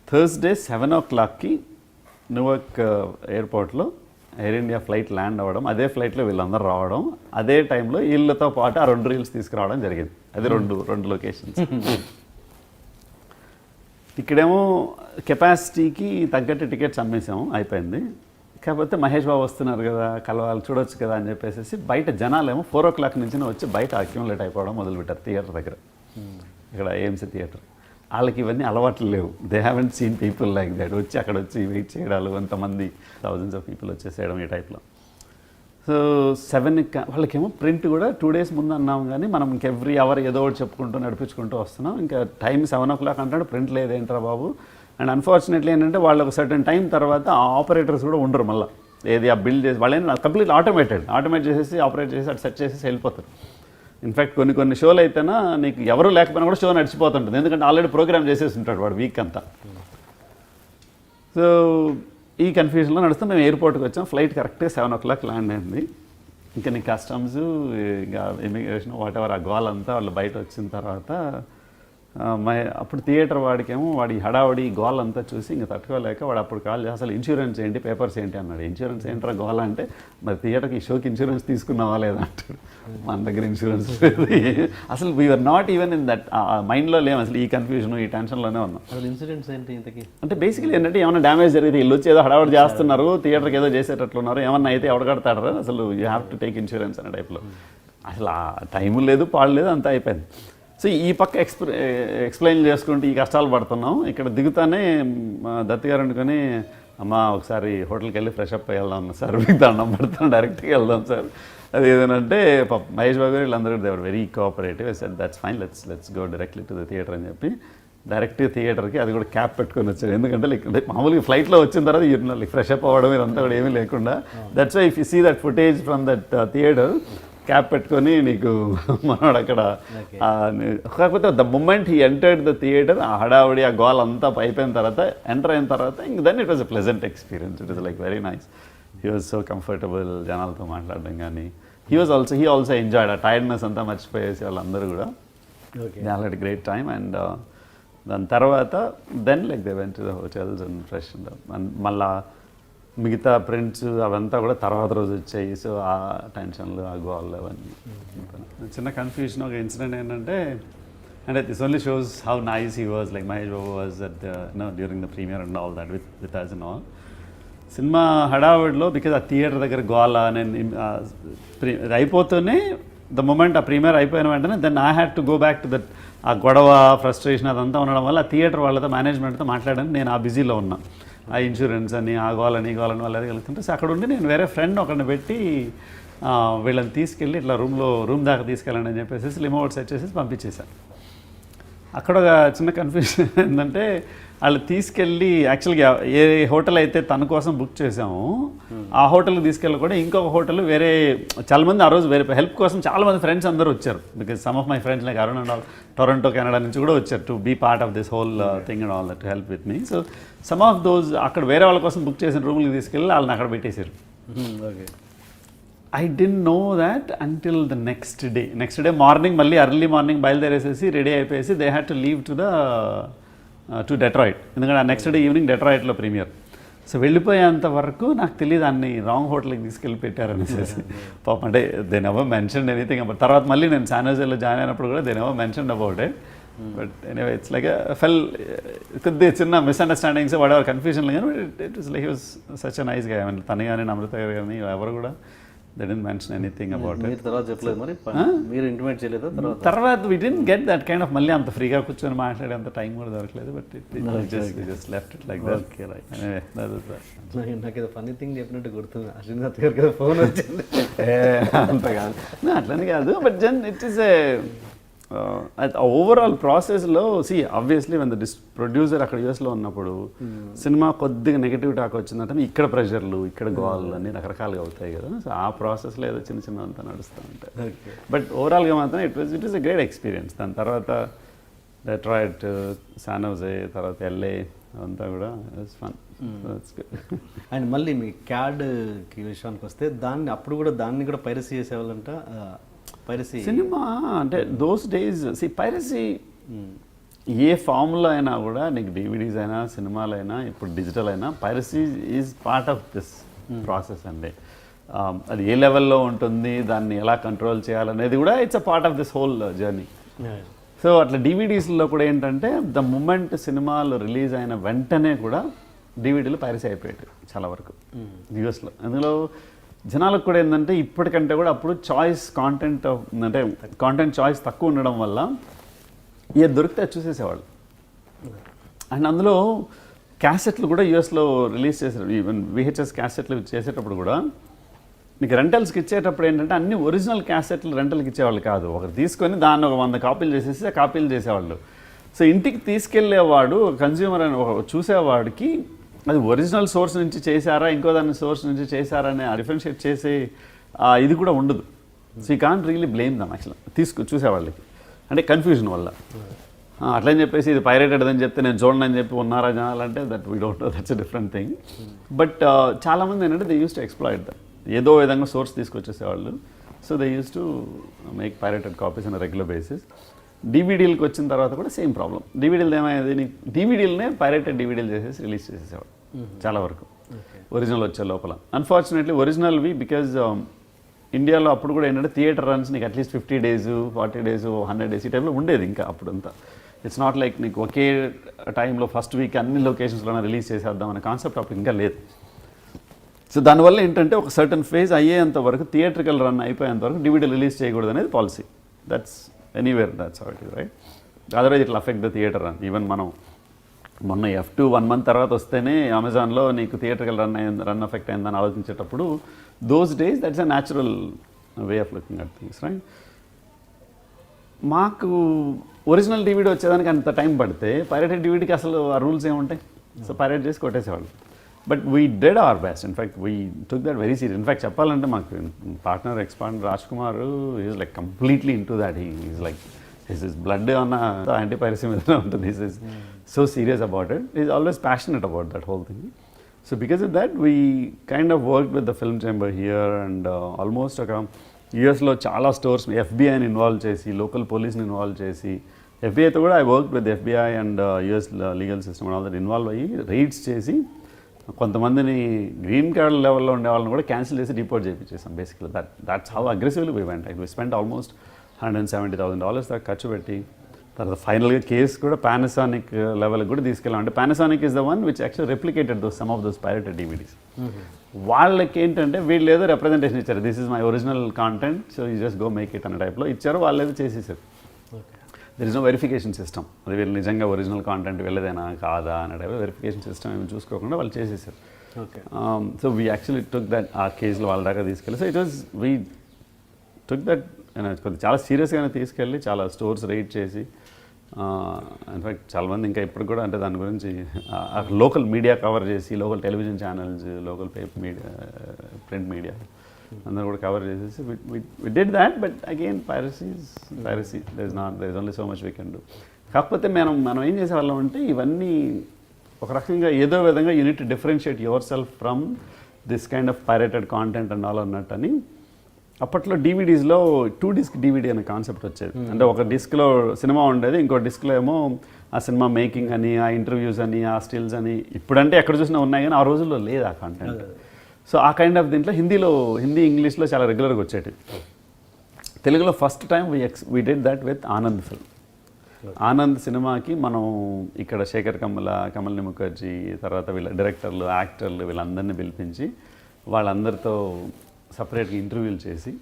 థర్స్డే 7 o'clockకి న్యూయార్క్ ఎయిర్పోర్ట్లో ఎయిర్ ఇండియా ఫ్లైట్ ల్యాండ్ అవ్వడం, అదే ఫ్లైట్లో వీళ్ళందరూ రావడం, అదే టైంలో వీళ్ళతో పాటు ఆ 2 reels తీసుకురావడం జరిగింది. అది రెండు లొకేషన్స్. ఇక్కడేమో కెపాసిటీకి తగ్గట్టు టికెట్స్ అమ్మేసాము, అయిపోయింది. కాకపోతే మహేష్ బాబు వస్తున్నారు కదా, కలవాలి, చూడొచ్చు కదా అని చెప్పేసి బయట జనాలేమో 4 o'clock నుంచి వచ్చి బయట అక్యుములేట్ అయిపోవడం మొదలుపెట్టారు థియేటర్ దగ్గర, ఇక్కడ ఏఎంసీ థియేటర్. వాళ్ళకి ఇవన్నీ అలవాట్లు లేవు, they haven't seen people like that. వచ్చి అక్కడ వచ్చి వెయిట్ చేయడాలు, అంతమంది థౌజండ్స్ ఆఫ్ పీపుల్ వచ్చేసేయడం ఈ టైప్లో. సో 7కి వాళ్ళకేమో ప్రింట్ కూడా 2 days ముందు అన్నాం, కానీ మనం ఇంకెవ్రీ అవర్ ఏదో ఒకటి చెప్పుకుంటూ నడిపించుకుంటూ వస్తున్నాం. ఇంకా టైం 7 o'clock అంటాడు, ప్రింట్ లేదేంట్రా బాబు. అండ్ అన్ఫార్చునేట్లీ ఏంటంటే వాళ్ళు ఒక సర్టన్ టైం తర్వాత ఆ ఆపరేటర్స్ కూడా ఉండరు మళ్ళీ, ఏది ఆ బిల్డ్ చేసి వాళ్ళేం కంప్లీట్ ఆటోమేట్ చేసేసి ఆపరేట్ చేసి అటు సెట్ చేసేసి వెళ్ళిపోతారు. ఇన్ఫ్యాక్ట్ కొన్ని షోలు అయితేనా నీకు ఎవరు లేకపోయినా కూడా షో నడిచిపోతుంటుంది, ఎందుకంటే ఆల్రెడీ ప్రోగ్రామ్ చేసేసి ఉంటాడు వాడు వీక్ అంతా. సో ఈ కన్ఫ్యూజన్లో నడుస్తూ మేము ఎయిర్పోర్ట్కి వచ్చాం. ఫ్లైట్ కరెక్ట్గా 7 o'clock ల్యాండ్ అయింది. ఇంకా నీ కస్టమ్స్, ఇంకా ఇమిగ్రేషన్, వాట్ ఎవర్ ఆ గోల్ అంతా వాళ్ళు బయట వచ్చిన తర్వాత అప్పుడు థియేటర్ వాడికేమో వాడి హడావడి గోల్ అంతా చూసి ఇంకా తట్టుకోలేక వాడు అప్పుడు కాల్ చేసి అసలు ఇన్సూరెన్స్ ఏంటి, పేపర్స్ ఏంటి అన్నాడు. ఇన్సూరెన్స్ ఏంట్రా గోల్ అంటే, మరి థియేటర్కి ఈ షోకి ఇన్సూరెన్స్ తీసుకున్నావా లేదా అంటాడు. మన దగ్గర ఇన్సూరెన్స్ లేదు. అసలు we're not even in that మైండ్లో లేము, అసలు ఈ కన్ఫ్యూజన్ ఈ టెన్షన్లోనే ఉన్నాం. అసలు ఇన్సూరెన్స్ ఏంటి ఇంతకీ అంటే బేసికలీ ఏంటంటే ఏమైనా డ్యామేజ్ జరిగితే ఇల్లు వచ్చి ఏదో హడావడి చేస్తున్నారు, థియేటర్కి ఏదో చేసేటట్లున్నారు, ఏమన్నా అయితే ఎవడు కడతాడు, అసలు you have to take insurance అనే టైప్లో. అసలు ఆ టైము లేదు, పాడు లేదు, అంతా అయిపోయింది. సో ఈ పక్క ఎక్స్ప్లెయిన్ చేసుకుంటూ ఈ కష్టాలు పడుతున్నాం. ఇక్కడ దిగుతానే దత్తి గారు అనుకొని, అమ్మ ఒకసారి హోటల్కి వెళ్ళి ఫ్రెష్ అప్ అయ్యి వెళ్దాం సార్, మీకు దండం పడతాను, డైరెక్ట్గా వెళ్దాం సార్. అది ఏదనంటే మహేష్ బాబు గారు వీళ్ళందరూ they were very cooperative. Said that's fine, let's go directly to the theatre అని చెప్పి డైరెక్ట్ థియేటర్కి అది కూడా క్యాప్ పెట్టుకొని వచ్చాడు. ఎందుకంటే లైక్ మామూలుగా ఫ్లైట్లో వచ్చిన తర్వాత లైక్ ఫ్రెష్ అప్ అవ్వడం ఇదంతా కూడా ఏమీ లేకుండా. That's why if you see that footage from that theatre, cap పెట్టుకొని నీకు మనవాడు అక్కడ. కాకపోతే the moment he entered the theatre, ఆ హడావుడి ఆ గోల్ అంతా అయిపోయిన తర్వాత, ఎంటర్ అయిన తర్వాత ఇంక then it was a pleasant experience. It was like very nice. He was so comfortable జనాలతో మాట్లాడడం కానీ. హీ ఆల్సో ఎంజాయ్డ్ ఆ టైర్డ్నెస్ అంతా మర్చిపోయేసి వాళ్ళందరూ కూడా. They had a great time. And దాని తర్వాత then like they went to the hotels and fresh and మళ్ళా మిగతా ప్రింట్స్ అవంతా కూడా తర్వాత రోజు వచ్చాయి. సో ఆ టెన్షన్లు, ఆ గోళ్ళు అవన్నీ. చిన్న కన్ఫ్యూజన్ ఒక ఇన్సిడెంట్ ఏంటంటే, అంటే this only shows how nice he was, like Mahesh Babu was at during the premiere and all that with us and all. సినిమా హడావుడిలో బికాజ్ ఆ థియేటర్ దగ్గర గోల, నేను అయిపోతూనే ద మూమెంట్ ఆ ప్రీమియర్ అయిపోయిన వెంటనే then I had to go back to that, ఆ గొడవ ఫ్రస్ట్రేషన్ అదంతా ఉండడం వల్ల ఆ థియేటర్ వాళ్ళతో మేనేజ్మెంట్తో మాట్లాడాను. నేను ఆ బిజీలో ఉన్నా, ఆ ఇన్సూరెన్స్ అని ఆ గోలని వాళ్ళు అది వెళ్తుంటే. సో అక్కడ ఉండి నేను వేరే ఫ్రెండ్ ఒకరిని పెట్టి వీళ్ళని తీసుకెళ్ళి ఇట్లా రూమ్ దాకా తీసుకెళ్ళండి అని చెప్పేసి లిమో అవుట్ సెట్ చేసేసి పంపించేశాను. అక్కడ ఒక చిన్న కన్ఫ్యూజన్ ఏంటంటే, వాళ్ళు తీసుకెళ్ళి యాక్చువల్గా ఏ హోటల్ అయితే తన కోసం బుక్ చేసాము ఆ హోటల్కి తీసుకెళ్ళి కూడా ఇంకొక హోటల్ వేరే చాలామంది ఆ రోజు వేరే హెల్ప్ కోసం చాలామంది ఫ్రెండ్స్ అందరూ వచ్చారు. Because some of my friends like Arun and all Toronto Canada నుంచి కూడా వచ్చారు to be part of this whole thing and all that to help with me. So some of those అక్కడ వేరే వాళ్ళ కోసం బుక్ చేసిన రూమ్కి తీసుకెళ్ళి వాళ్ళని అక్కడ పెట్టేశారు. Okay. I didn't know that until the next day morning మళ్ళీ ఎర్లీ మార్నింగ్ బయలుదేరేసేసి రెడీ అయిపోయేసి they had to leave to Detroit. ఎందుకంటే ఆ నెక్స్ట్ డే ఈవినింగ్ డెట్రాయిట్లో ప్రీమియర్. సో వెళ్ళిపోయేంత వరకు నాకు తెలియదు అన్ని రాంగ్ హోటల్కి తీసుకెళ్ళి పెట్టారనేసి. పాపం అంటే they never mentioned anything about. తర్వాత మళ్ళీ నేను శాన్ హోజేలో జాయిన్ అయినప్పుడు కూడా they never mentioned about it. But anyway it's like fell కొద్ది చిన్న మిస్అండర్స్టాండింగ్స్ వాడెవర్ కన్ఫ్యూజన్ కానీ it was like was such a nice గా. తను కానీ నమ్రత గారు కానీ ఎవరు కూడా they didn't mention anything about it. మీరు తర్వాత చెప్పలేదు మరి మీరు ఇంటిమేట్ చేయలేదా తర్వాత we didn't get that kind of మళ్ళీ అంత ఫ్రీగా కూర్చొని మాట్లాడే అంత టైం కూడా దొరకలేదు. But just left it like that. Okay, right. Anyway, that is that. నాకు ఏదో ఫన్నీ థింగ్ చెప్పినట్టు గుర్తుంది, శ్రీనాథ్ గారికి ఏదో ఫోన్ వచ్చింది. అంత కాదు, అట్లని కాదు, but when it is a overall ప్రాసెస్లో see obviously one the producer అక్కడ యూఎస్లో ఉన్నప్పుడు సినిమా కొద్దిగా నెగిటివ్ టాక్ వచ్చిందంటే ఇక్కడ ప్రెషర్లు, ఇక్కడ గోళ్ళు అన్ని రకరకాలుగా అవుతాయి కదా. సో ఆ ప్రాసెస్లో ఏదో చిన్న చిన్న అంతా నడుస్తూ ఉంటాయి. బట్ ఓవరాల్గా మాత్రం it is a great experience. దాని తర్వాత డెట్రాయిట్, శాన్ హోజే, తర్వాత ఎల్ఏ అదంతా కూడా ఇట్స్ ఫన్. అండ్ మళ్ళీ మీ క్యాడ్కి విషయానికి వస్తే దాన్ని కూడా పైరసీ చేసేవాళ్ళంట. పైరసీ సినిమా అంటే దోస్ డేస్ పైరసీ ఏ ఫామ్లో అయినా కూడా, నీకు డివిడీస్ అయినా సినిమాలైనా ఇప్పుడు డిజిటల్ అయినా, piracy is part of this process అండి. అది ఏ లెవెల్లో ఉంటుంది, దాన్ని ఎలా కంట్రోల్ చేయాలనేది కూడా it's a part of this whole journey. So అట్లా డివిడీస్లో కూడా ఏంటంటే ద మూమెంట్ సినిమాలు రిలీజ్ అయిన వెంటనే కూడా డివిడీలు పైరసీ అయిపోయాయి చాలా వరకు యూఎస్లో. అందులో జనాలకు కూడా ఏంటంటే ఇప్పటికంటే కూడా అప్పుడు చాయిస్ కాంటెంట్ చాయిస్ తక్కువ ఉండడం వల్ల ఏది దొరికితే అది చూసేసేవాళ్ళు. అండ్ అందులో క్యాసెట్లు కూడా యూఎస్లో రిలీజ్ చేశారు. ఈవెన్ విహెచ్ఎస్ క్యాసెట్లు చేసేటప్పుడు కూడా నీకు రెంటల్స్కి ఇచ్చేటప్పుడు ఏంటంటే అన్ని ఒరిజినల్ క్యాసెట్లు రెంటల్కి ఇచ్చేవాళ్ళు కాదు. ఒకరు తీసుకొని దాన్ని ఒక 100 కాపీలు చేసేసి ఆ కాపీలు చేసేవాళ్ళు. సో ఇంటికి తీసుకెళ్లేవాడు కన్జ్యూమర్ అని చూసేవాడికి అది ఒరిజినల్ సోర్స్ నుంచి చేశారా, ఇంకో దాని సోర్స్ నుంచి చేశారా అనే డిఫరెన్షియేట్ చేసే ఇది కూడా ఉండదు. So you can't really blame them యాక్చువల్గా చూసేవాళ్ళకి, అంటే కన్ఫ్యూజన్ వల్ల. అట్లని చెప్పేసి ఇది పైరేటెడ్ అని చెప్తే నేను చూడండి అని చెప్పి ఉన్నారా జనాలు అంటే that we don't know, that's a different thing. But చాలామంది ఏంటంటే they use to exploit that, ఏదో విధంగా సోర్స్ తీసుకొచ్చేసేవాళ్ళు. So they use to make pirated copies on regular basis. డివిడీలకు వచ్చిన తర్వాత కూడా సేమ్ ప్రాబ్లం. డివిడీలు ఏమైంది, నీకు డివిడీలనే పైరేటెడ్ డివిడీలు చేసేసి రిలీజ్ చేసేసేవాడు చాలా వరకు, ఒరిజినల్ వచ్చే లోపల. అన్ఫార్చునేట్లీ ఒరిజినల్వి బికాజ్ ఇండియాలో అప్పుడు కూడా ఏంటంటే థియేటర్ రన్స్ నీకు అట్లీస్ట్ 50 days, 40 days, 100 days ఈ టైంలో ఉండేది. ఇంకా అప్పుడంతా ఇట్స్ నాట్ లైక్ నీకు ఒకే టైంలో ఫస్ట్ వీక్ అన్ని లొకేషన్స్లోనే రిలీజ్ చేసేద్దాం అనే కాన్సెప్ట్ అప్పుడు ఇంకా లేదు. సో దానివల్ల ఏంటంటే ఒక సర్టన్ ఫేజ్ అయ్యేంత వరకు, థియేట్రికల్ రన్ అయిపోయేంత వరకు డివిడీ రిలీజ్ చేయకూడదు అనేది policy. That's anywhere, that's how it is, right? Otherwise ఇట్లా affect the theatre run. Even మనం మొన్న F2 1 month తర్వాత వస్తేనే అమెజాన్లో నీకు థియేట్రికల్ రన్ ఎఫెక్ట్ అయిందని ఆలోచించేటప్పుడు those days that's a natural way of looking at things, right? మాకు ఒరిజినల్ డివిడీ వచ్చేదానికి అంత టైం పడితే పైరేటెడ్ డివిడీకి అసలు ఆ రూల్స్ ఏముంటాయి? సో పైరేట్ చేసి కొట్టేసేవాళ్ళు. But we did our best. In fact we took that very serious. In fact చెప్పాలంటే మాకు partner expander Raj Kumar is like completely in to that. Is like his blood అన్న యాంటీ పైరసీ మీద ఉంటుంది. His is so serious about it. Is always passionate about that whole thing. So because of that we kind of work with the film chamber here and almost ఒక యూఎస్లో చాలా stores ఎఫ్బిఐని involve చేసి, local పోలీస్ని involve చేసి, ఎఫ్బిఐతో కూడా I work with FBI and US legal system and all that involve అయ్యి rides చేసి కొంతమందిని green card లెవెల్లో ఉండే వాళ్ళని కూడా క్యాన్సిల్ చేసి డిపోర్ట్ చేయించేసాం. Basically that's how aggressively we went. We spent almost $170,000 దాకా ఖర్చు పెట్టి తర్వాత ఫైనల్గా కేసు కూడా పానాసోనిక్ లెవెల్కి కూడా తీసుకెళ్ళాం. అంటే Panasonic is the one which actual replicated those some of those pirated DVDs. వాళ్ళకి ఏంటంటే వీళ్ళు ఏదో రిప్రజెంటేషన్ ఇచ్చారు, this is my original content, so you just go make it అనే టైప్లో ఇచ్చారు. వాళ్ళు ఏదో చేసేసారు. There is no verification system. అది వీళ్ళు నిజంగా ఒరిజినల్ కాంటెంట్ వెళ్ళదేనా కాదా అనే టైప్ వెరిఫికేషన్ సిస్టమ్ ఏమి చూసుకోకుండా వాళ్ళు చేసేసారు. So we actually took that ఆ కేసులో వాళ్ళ దాకా తీసుకెళ్ళి. So it was we took that కొద్దిగా చాలా సీరియస్గానే తీసుకెళ్ళి చాలా స్టోర్స్ రైడ్ చేసి, ఇన్ఫ్యాక్ట్ చాలామంది ఇంకా ఇప్పుడు కూడా అంటే దాని గురించి లోకల్ మీడియా కవర్ చేసి, local television channels, local paper media, print media అందరూ కూడా కవర్ చేసేసి we did that. But again piracy there is only so much we can do. కాకపోతే మనం ఏం చేసేవాళ్ళం అంటే ఇవన్నీ ఒక రకంగా ఏదో విధంగా you need to differentiate your self from this kind of pirated content and all అన్నట్టు అని. అప్పట్లో డివిడీస్లో 2 disc DVD అనే కాన్సెప్ట్ వచ్చేది. అంటే ఒక డిస్క్లో సినిమా ఉండేది, ఇంకో డిస్క్లో ఏమో ఆ సినిమా మేకింగ్ అని, ఆ ఇంటర్వ్యూస్ అని, ఆ స్టిల్స్ అని. ఇప్పుడంటే ఎక్కడ చూసినా ఉన్నాయి కానీ ఆ రోజుల్లో లేదు ఆ కాంటెంట్. సో ఆ కైండ్ ఆఫ్ దీంట్లో హిందీ ఇంగ్లీష్లో చాలా రెగ్యులర్గా వచ్చేది. తెలుగులో first time we did that with Anand film. Anand సినిమాకి మనం ఇక్కడ శేఖర్ కమల్ని ముఖర్జీ, తర్వాత వీళ్ళ డైరెక్టర్లు, యాక్టర్లు వీళ్ళందరినీ పిలిపించి వాళ్ళందరితో సపరేట్గా ఇంటర్వ్యూలు చేసి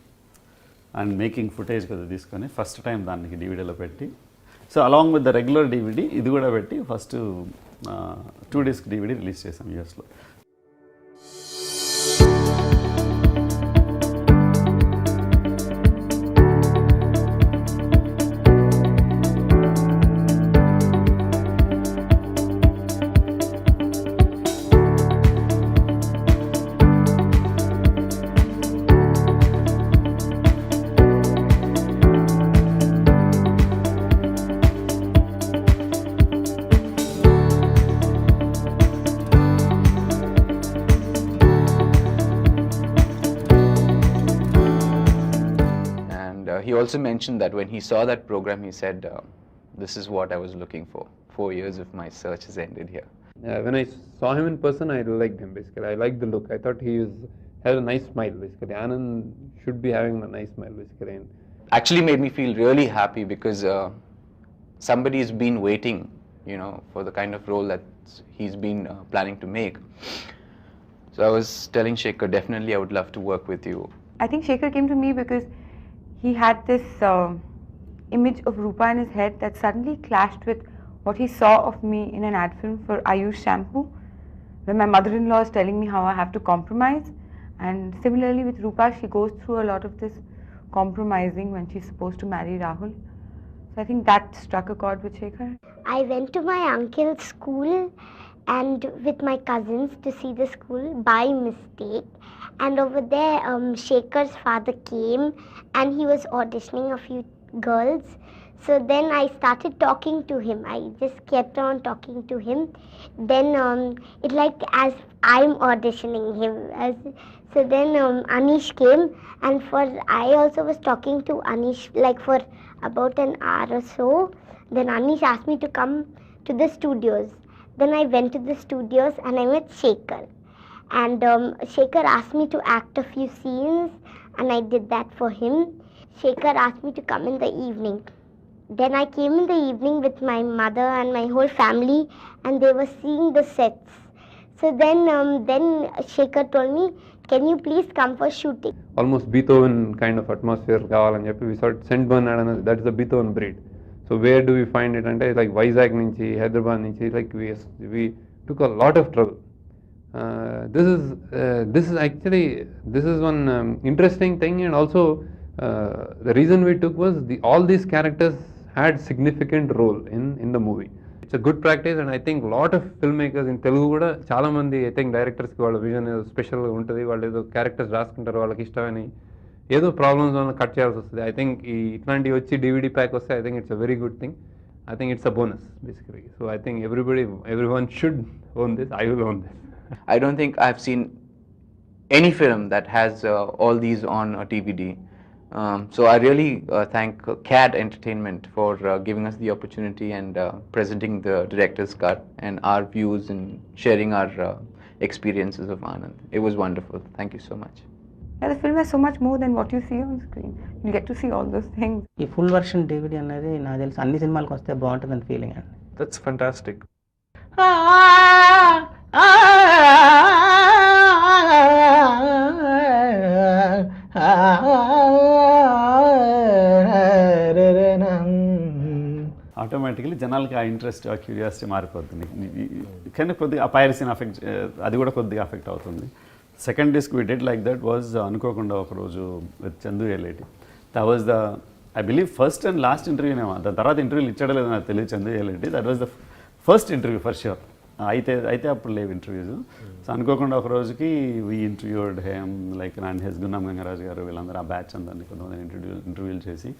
అండ్ మేకింగ్ ఫుటేజ్ కదా తీసుకొని ఫస్ట్ టైం దానికి డివిడీలో పెట్టి, so along with the regular DVD ఇది కూడా పెట్టి ఫస్ట్ 2 disc డివిడీ రిలీజ్ చేసాం యూఎస్లో. He also mentioned that when he saw that program, he said, this is what I was looking for. 4 years of my search has ended here. When I saw him in person, I liked him basically. I liked the look. I thought had a nice smile basically. Anand should be having a nice smile basically. Actually made me feel really happy because somebody's been waiting, for the kind of role that he's been planning to make. So I was telling Shekhar, definitely I would love to work with you. I think Shekhar came to me because he had this image of Rupa in his head that suddenly clashed with what he saw of me in an ad film for Ayush shampoo, when my mother-in-law is telling me how I have to compromise. And similarly with Rupa, she goes through a lot of this compromising when she's supposed to marry Rahul. So I think that struck a chord with Shekhar. I went to my uncle's school and with my cousins to see the school by mistake. And over there, Shekhar's father came and he was auditioning a few girls. So then I started talking to him. I just kept on talking to him. Then it like as I'm auditioning him. So then Anish came, and I also was talking to Anish like for about an hour or so. Then Anish asked me to come to the studios. Then I went to the studios and I met Shekhar. And Shekhar asked me to act a few scenes and I did that for him. Shekhar asked me to come in the evening. Then I came in the evening with my mother and my whole family and they were seeing the sets. So then Shekhar told me, can you please come for shooting? Almost Beethoven kind of atmosphere kavalani cheppi we saw St. Bernard anadi, that is the Beethoven breed. So where do we find it? And like Vizag nunchi, Hyderabad nunchi, like we took a lot of trouble. This is one interesting thing, and also the reason we took was all these characters had significant role in the movie. It's a good practice, and I think lot of filmmakers in Telugu kuda chaala mandi I think directors ki valla vision is special ga untadi, vallu edo characters raskuntaru vallaki ishtamani ఏదో problems వల్ల cut చేయాల్సి వస్తుంది. I think ఇట్లాంటివి వచ్చి DVD pack వస్తే I think it's a very good thing. I think it's a bonus basically. So I think everyone should own this. I will own this. I don't think I've seen any film that has all these on a DVD. So I really thank CAD Entertainment for giving us the opportunity and presenting the director's cut and our views and sharing our experiences of Anand. It was wonderful. Thank you so much. Yeah, the film has so much more than what you see on screen. You get to see all those things. ఈ full version DVD అనేది నాకు తెలిసి అన్ని సినిమాలకు వస్తే బాగుంటుందని feeling అండి. That's fantastic. Automatically జనాలకి ఆ ఇంట్రెస్ట్, ఆ క్యూరియాసిటీ మారిపోతుంది. కానీ కొద్దిగా ఆ పైరసీని అఫెక్ట్, అది కూడా కొద్దిగా అఫెక్ట్ అవుతుంది. Second disc we did like that was అనుకోకుండా ఒకరోజు with Chandu Yeleti. That was the I believe first and last ఇంటర్వ్యూనేమో. దాని తర్వాత ఇంటర్వ్యూలు ఇచ్చాడో లేదో నాకు తెలియదు. Chandu Yeleti that was the first interview for sure. అయితే అప్పుడు లేవు ఇంటర్వ్యూస్. సో అనుకోకుండా ఒక రోజుకి వీ ఇంటర్వ్యూడ్ హేమ్ లైక్ నాన్ హెస్ గున్నాం గంగరాజు గారు వీళ్ళందరూ ఆ బ్యాచ్ అందరినీ కొంతమంది ఇంటర్వ్యూలు చేసి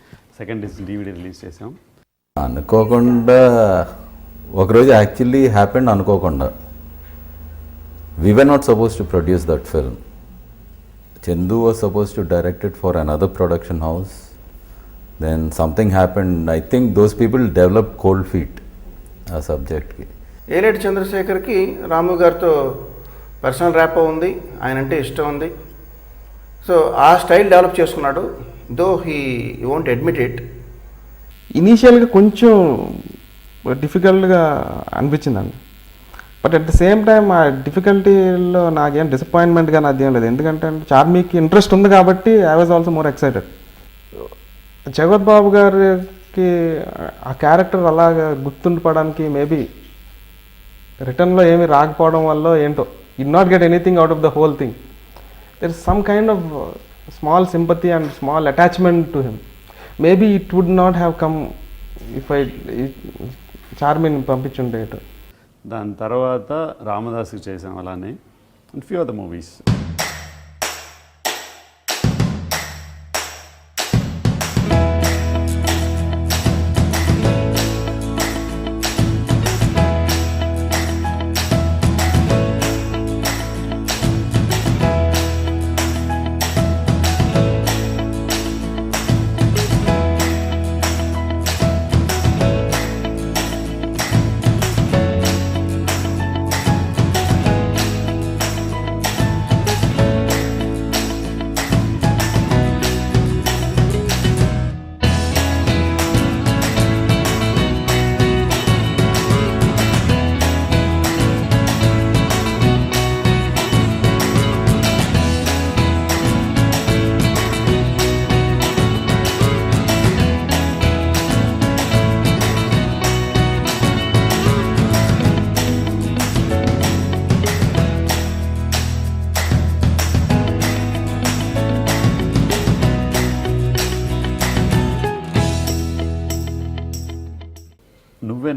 సెకండ్ డిస్క్ DVD రిలీజ్ చేసాం. అనుకోకుండా ఒకరోజు యాక్చువల్లీ హ్యాపెండ్ అనుకోకుండా. We were not supposed to produce that film. Chandu was supposed to direct it for another production house. Then something happened. I think those people developed cold feet ఆ సబ్జెక్ట్కి. ఏలేటి చంద్రశేఖర్కి రాము గారితో personal rap ఉంది, ఆయనంటే ఇష్టం ఉంది. So ఆ style develop చేసుకున్నాడు. Though he won't admit it. ఇనీషియల్గా కొంచెం డిఫికల్ట్గా అనిపించిందండి. But at the same time ఆ డిఫికల్టీలో నాకేం డిసప్పాయింట్మెంట్గా నాదేం లేదు. ఎందుకంటే చార్మీకి ఇంట్రెస్ట్ ఉంది కాబట్టి I was also more excited. జగత్ బాబు గారికి ఆ క్యారెక్టర్ అలాగా గుర్తుండిపోవడానికి మేబీ రిటర్న్లో ఏమి రాకపోవడం వల్ల ఏంటో I'd not get anything out of the whole thing. There is some kind of small sympathy and small attachment to him. Maybe it would not have come if I చార్మిని పంపించుంటే. దాని తర్వాత రామదాస్కి చేసాం అలానే, and few of the movies.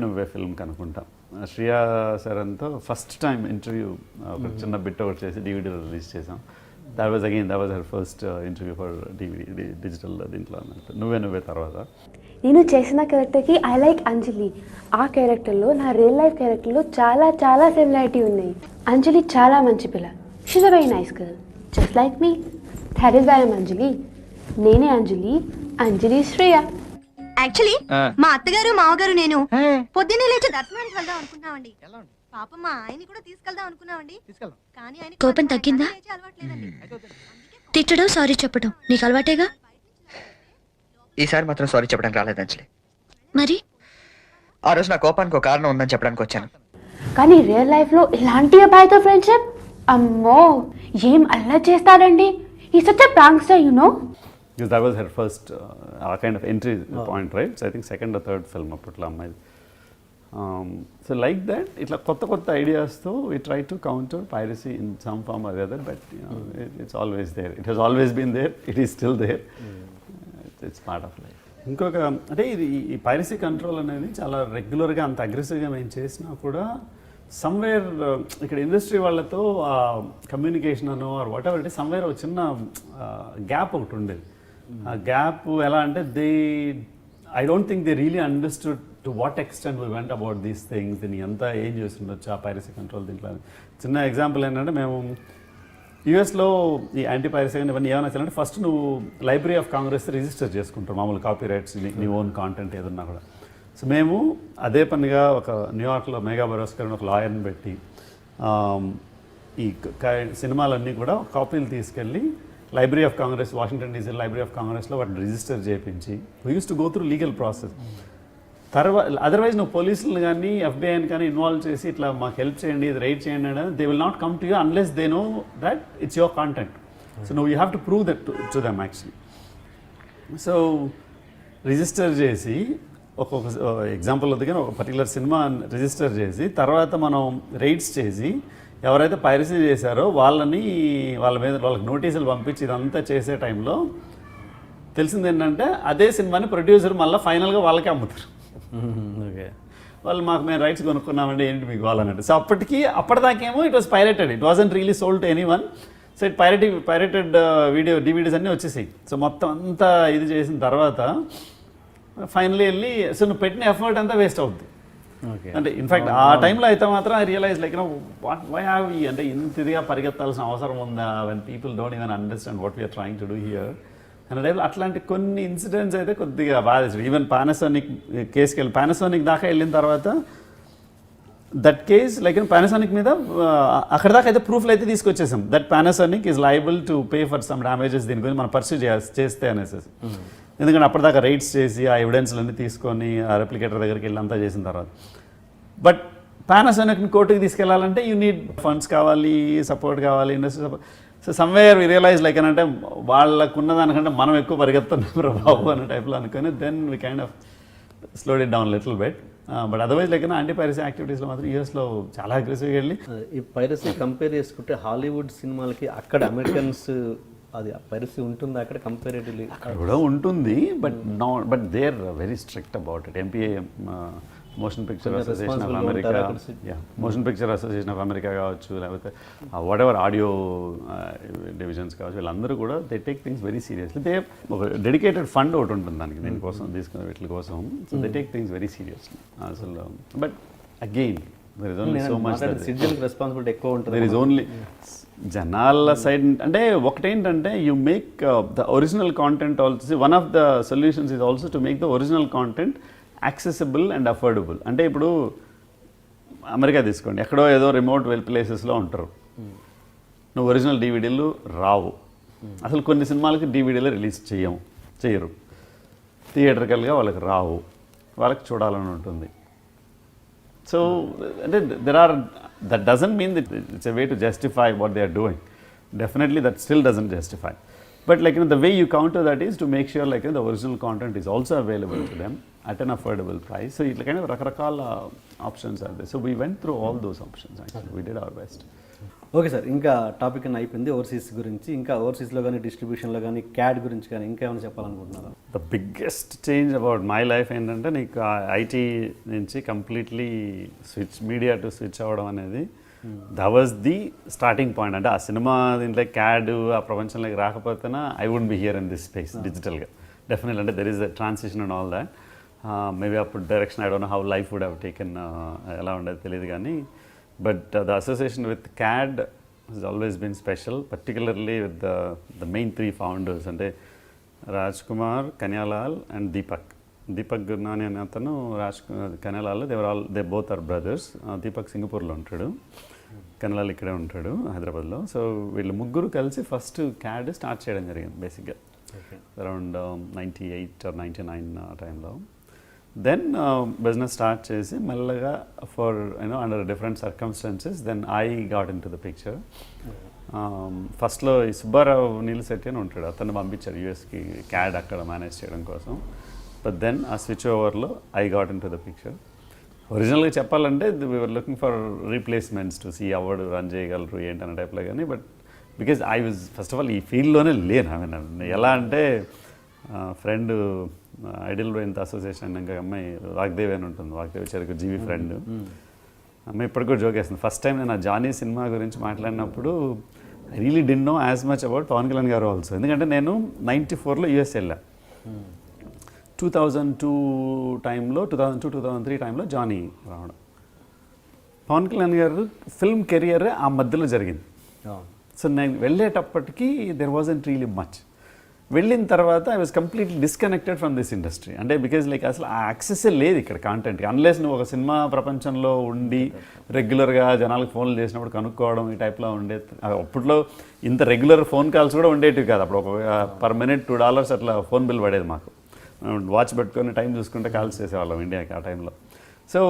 Nuvve film కనుకుంటా, శ్రియా సరన్తో first time interview ఒక చిన్న బిట్ ఒకటి చేసి డివిడీలో రిలీజ్ చేసాం. That was her first interview for DVD digital దీంట్లో అన్నట్టు. నువ్వే తర్వాత నేను చేసిన క్యారెక్టర్కి ఐ లైక్ అంజలి. ఆ క్యారెక్టర్లో నా రియల్ లైఫ్ క్యారెక్టర్లో చాలా చాలా సిమిలారిటీ ఉన్నాయి. అంజలి చాలా మంచి పిల్ల, she's a very nice girl just like me. That is why I am Anjali. నేనే అంజలి, అంజలి శ్రేయ. యాక్చువల్లీ మా అత్తగారు మామగారు నేను పొద్దున్నే లేచి దర్శనానికి వెళ్దాం అనుకున్నామండి. పాపం మా ఆయన్ని కూడా తీసుకెళ్దాం అనుకున్నామండి. కానీ ఆయన కోపం తగ్గిందా? తిట్టడం, సారీ చెప్పడం నీకు అలవాటేగా. ఈసారి మాత్రం సారీ చెప్పడానికి రాలేదు అంజలి. మరి ఆ రోజు నా కోపానికి ఒక కారణం ఉందని చెప్పడానికి వచ్చాను. కానీ రియల్ లైఫ్ లో ఇలాంటి అబ్బాయితో ఫ్రెండ్షిప్, అమ్మో ఏం అల్లా చేస్తాడండి. ఈ such a prankster you know. Because that was her first kind of entry point, right? So I think second or third film aputla ammayi. So like that, itla kotta ideas tho we try to counter piracy in some form or other, but you know, it's always there. It has always been there. It is still there. It's part of life. ఇంకొక అంటే ఇది ఈ piracy control అనేది చాలా రెగ్యులర్గా అంత అగ్రెసివ్గా మేము చేసినా కూడా సమ్వేర్ ఇక్కడ ఇండస్ట్రీ వాళ్ళతో కమ్యూనికేషన్ అనో ఆర్ వాట్ ఎవర్ అంటే సమ్వేర్ ఒక చిన్న గ్యాప్ ఒకటి ఉండేది. ఆ గ్యాప్ ఎలా అంటే I don't think they really understood to what extent we went about these things. దీన్ని ఎంత ఏం చేస్తుండొచ్చు ఆ పైరసీ కంట్రోల్ దీంట్లో. చిన్న ఎగ్జాంపుల్ ఏంటంటే మేము యూఎస్లో ఈ యాంటీ పైరసీ కానీ ఇవన్నీ ఏమైనా చేయాలంటే ఫస్ట్ నువ్వు లైబ్రరీ ఆఫ్ కాంగ్రెస్ రిజిస్టర్ చేసుకుంటావు మామూలు కాపీ రైట్స్ నీ ఓన్ కాంటెంట్ ఏదన్నా కూడా. సో మేము అదే పనిగా ఒక న్యూయార్క్లో మెగా బరోస్కర్ అని ఒక లాయర్ని పెట్టి ఈ సినిమాలన్నీ కూడా కాపీలు తీసుకెళ్ళి library of Congress, Washington DC library of కాంగ్రెస్లో వాటిని రిజిస్టర్ చేయించి we use to go through legal process. తర్వాత అదర్వైజ్ నువ్వు పోలీసులను కానీ ఎఫ్బిఐని కానీ ఇన్వాల్వ్ చేసి ఇట్లా మాకు హెల్ప్ చేయండి, ఇది రైట్ చేయండి అనేది they will not come to you unless they know that it's your content. So నువ్వు you have to prove that to them actually. So register చేసి ఒక్కొక్క ఎగ్జాంపుల్ వద్ద కానీ ఒక పర్టికులర్ సినిమా రిజిస్టర్ చేసి తర్వాత మనం రైట్స్ చేసి ఎవరైతే పైరసీ చేశారో వాళ్ళ మీద వాళ్ళకి నోటీసులు పంపించి ఇదంతా చేసే టైంలో తెలిసింది ఏంటంటే అదే సినిమాని ప్రొడ్యూసర్ మళ్ళీ ఫైనల్గా వాళ్ళకే అమ్ముతారు. ఓకే, వాళ్ళు మాకు మేము రైట్స్ కొనుక్కున్నామండి ఏంటి మీకు వాళ్ళనంటే. సో అప్పటిదాకేమో it was pirated, it wasn't really sold to anyone. So it pirated video DVDs అన్నీ వచ్చేసాయి. సో మొత్తం అంతా ఇది చేసిన తర్వాత ఫైనలీ వెళ్ళి సో నువ్వు పెట్టిన ఎఫర్ట్ అంతా వేస్ట్ అవుద్ది. అంటే ఇన్ఫ్యాక్ట్ ఆ టైంలో అయితే మాత్రం I realize like why have ఈ అంటే ఇంత ఇదిగా పరిగెత్తాల్సిన అవసరం ఉందా when people don't even understand what we're trying to do here అనే టైంలో అట్లాంటి కొన్ని ఇన్సిడెంట్స్ అయితే కొద్దిగా బాధ. ఈవెన్ పానాసోనిక్ కేసుకి పానాసోనిక్ దాకా వెళ్ళిన తర్వాత దట్ కేస్ లైక్ పానాసోనిక్ మీద అక్కడ దాకా అయితే ప్రూఫ్లు అయితే తీసుకొచ్చేసాం that Panasonic is liable to pay for some damages దీని గురించి మనం పర్సూ చేస్తే అనేసి. ఎందుకంటే అప్పటిదాకా రైట్స్ చేసి ఆ ఎవిడెన్స్లన్నీ తీసుకొని ఆ రెప్లికేటర్ దగ్గరికి వెళ్ళి అంతా చేసిన తర్వాత. బట్ పానాసోనిక్ని కోర్టుకి తీసుకెళ్లాలంటే యూ నీడ్ ఫండ్స్ కావాలి, సపోర్ట్ కావాలి, industry support. So somewhere we realize like అంటే వాళ్ళకున్న దానికంటే మనం ఎక్కువ పరిగెత్తున్నాం బాబు అనే టైప్లో అనుకొని then we kind of slowed it down little bit. But otherwise like anti piracy యాక్టివిటీస్లో మాత్రం యూఎస్లో చాలా అగ్రెసివ్గా వెళ్ళి ఈ పైరసీ కంపేర్ చేసుకుంటే హాలీవుడ్ సినిమాలకి అక్కడ అమెరికన్స్ అది పైరసీ ఉంటుంది అక్కడ కంపేరేటివ్లీ అక్కడ కూడా ఉంటుంది. But they are very strict about it. MPA Motion Picture Association of America, Motion Picture Association of America కావచ్చు, లేకపోతే వాట్ ఎవర్ ఆడియో డివిజన్స్ కావచ్చు, వీళ్ళందరూ కూడా they take things very seriously. They ఒక డెడికేటెడ్ ఫండ్ ఒకటి ఉంటుంది దానికి, దీనికోసం తీసుకునే వీటి కోసం. So they take things very seriously అసలు. But again there is only so much responsibility ఎక్కువ ఉంటుంది. దెర్ ఇస్ ఓన్లీ జనాల సైడ్ అంటే ఒకటేంటంటే you make the original content also. One of the solutions is also to make the original content accessible and affordable. అంటే ఇప్పుడు America తీసుకోండి, ఎక్కడో ఏదో రిమోట్ ప్లేసెస్లో ఉంటారు, నువ్వు ఒరిజినల్ డివిడీలు రావు, అసలు కొన్ని సినిమాలకి డివిడీలు రిలీజ్ చేయరు, థియేటర్కల్గా వాళ్ళకి రావు, వాళ్ళకి చూడాలని ఉంటుంది. సో అంటే that doesn't mean that it's a way to justify what they are doing. Definitely that still doesn't justify. But like the way you counter that is to make sure like the original content is also available to them at an affordable price. So it's kind of rakrakala options are there. So we went through all those options actually. We did our best. Okay sir, ఇంకా topic అని అయిపోయింది overseas గురించి. ఇంకా ఓవర్సీస్లో కానీ డిస్ట్రిబ్యూషన్లో కానీ CAD గురించి కానీ ఇంకా ఏమైనా చెప్పాలనుకుంటున్నారా? The biggest change about my life ఏంటంటే నీకు ఐటీ నుంచి కంప్లీట్లీ మీడియా టు స్విచ్ అవ్వడం అనేది that was the starting point. అంటే ఆ సినిమా దీంట్లో క్యాడ్ ఆ ప్రపంచంలోకి రాకపోతేనా I would be here in this space డిజిటల్గా. డెఫినెట్లీ అంటే there is a transition and all that. Maybe అప్పుడు direction I don't know how life would have taken, ఎలా ఉండేది తెలియదు కానీ. But the association with CAD has always been special, particularly with the main three founders, and Rajkumar, Kanyalal and Deepak. Deepak Gurnani and Athanu, Kanyalal, they both are brothers. Deepak Singapore lo untadu, Kanyalal ikkade untadu Hyderabad lo. So వీళ్ళు ముగ్గురు కలిసి first CAD start చేయడం జరిగింది బేసిక్గా around 98 or 99 టైంలో. Then business start చేసి మెల్లగా for under different circumstances then I got into the picture. ఫస్ట్లో ఈ సుబ్బారావు నీలశెట్టి అని ఉంటాడు, అతను పంపించాడు యూఎస్కి క్యాడ్ అక్కడ మేనేజ్ చేయడం కోసం. బట్ దెన్ ఆ స్విచ్ ఓవర్లో I got into the picture. ఒరిజినల్గా చెప్పాలంటే we're looking for replacements to see ఎవడు రన్ చేయగలరు ఏంటన్న టైప్లో కానీ. But because I was first of all ఈ ఫీల్డ్లోనే లేను. ఐ మీన్ ఎలా అంటే ఫ్రెండ్ ఐడియల్ బ్రెయిన్ అసోసియేషన్ ఇంకా అమ్మాయి వాగ్దేవి అని ఉంటుంది, వాగ్దేవి చెరుకు జీవి ఫ్రెండ్ అమ్మాయి ఇప్పటికి కూడా జోక్ వేస్తుంది. ఫస్ట్ టైం నేను ఆ జానీ సినిమా గురించి మాట్లాడినప్పుడు I really did know as much about Pawan Kalyan garu also. ఎందుకంటే నేను 94లో యూఎస్ వెళ్ళా, 2002 టైంలో 2002-2003 టైంలో జానీ రావడం. పవన్ కళ్యాణ్ గారు ఫిల్మ్ కెరియర్ ఆ మధ్యలో జరిగింది. సో నేను వెళ్ళేటప్పటికీ దెర్ వాజంట్ రియలీ మచ్. వెళ్ళిన తర్వాత I was completely disconnected from this industry. అంటే బికాజ్ లైక్ అసలు ఆ యాక్సెస్ లేదు ఇక్కడ కాంటెంట్కి, అన్లెస్ నువ్వు ఒక సినిమా ప్రపంచంలో ఉండి రెగ్యులర్గా జనాలకు ఫోన్లు చేసినప్పుడు కనుక్కోవడం ఈ టైప్లో ఉండేది. అప్పట్లో ఇంత రెగ్యులర్ ఫోన్ కాల్స్ కూడా ఉండేటివి కాదు. అప్పుడు ఒక పర్ మినిట్ $2 అట్లా ఫోన్ బిల్ పడేది మాకు. వాచ్ పెట్టుకొని టైం చూసుకుంటే కాల్స్ చేసేవాళ్ళం ఇండియాకి ఆ టైంలో. So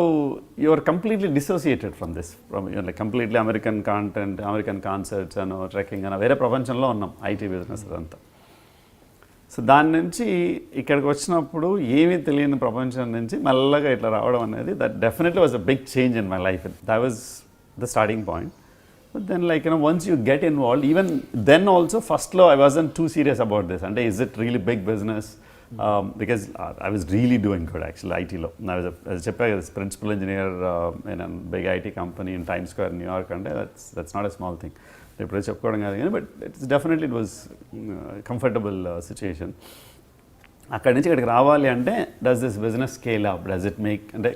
you are completely dissociated from this, from like completely American content, American concerts అనో ట్రెక్కింగ్ అనో వేరే ప్రపంచంలో ఉన్నాం ఐటీ బిజినెస్ అదంతా. సో దాని నుంచి ఇక్కడికి వచ్చినప్పుడు ఏమీ తెలియని ప్రపంచం నుంచి మెల్లగా ఇట్లా రావడం అనేది that definitely was a big change in my life. That was the starting point. But then like once you get involved, even then also ఫస్ట్లో I wasn't too serious about this. అంటే is it really big business? Because I was really doing good actually ఐటీలో. చెప్పా కదా, principal engineer in big IT company in Time Square New York. అంటే that's not a small thing. ఇప్పుడు చెప్పుకోవడం కాదు కానీ, but it's definitely it was comfortable situation. అక్కడి నుంచి ఇక్కడికి రావాలి అంటే does this business scale up, does it make, అంటే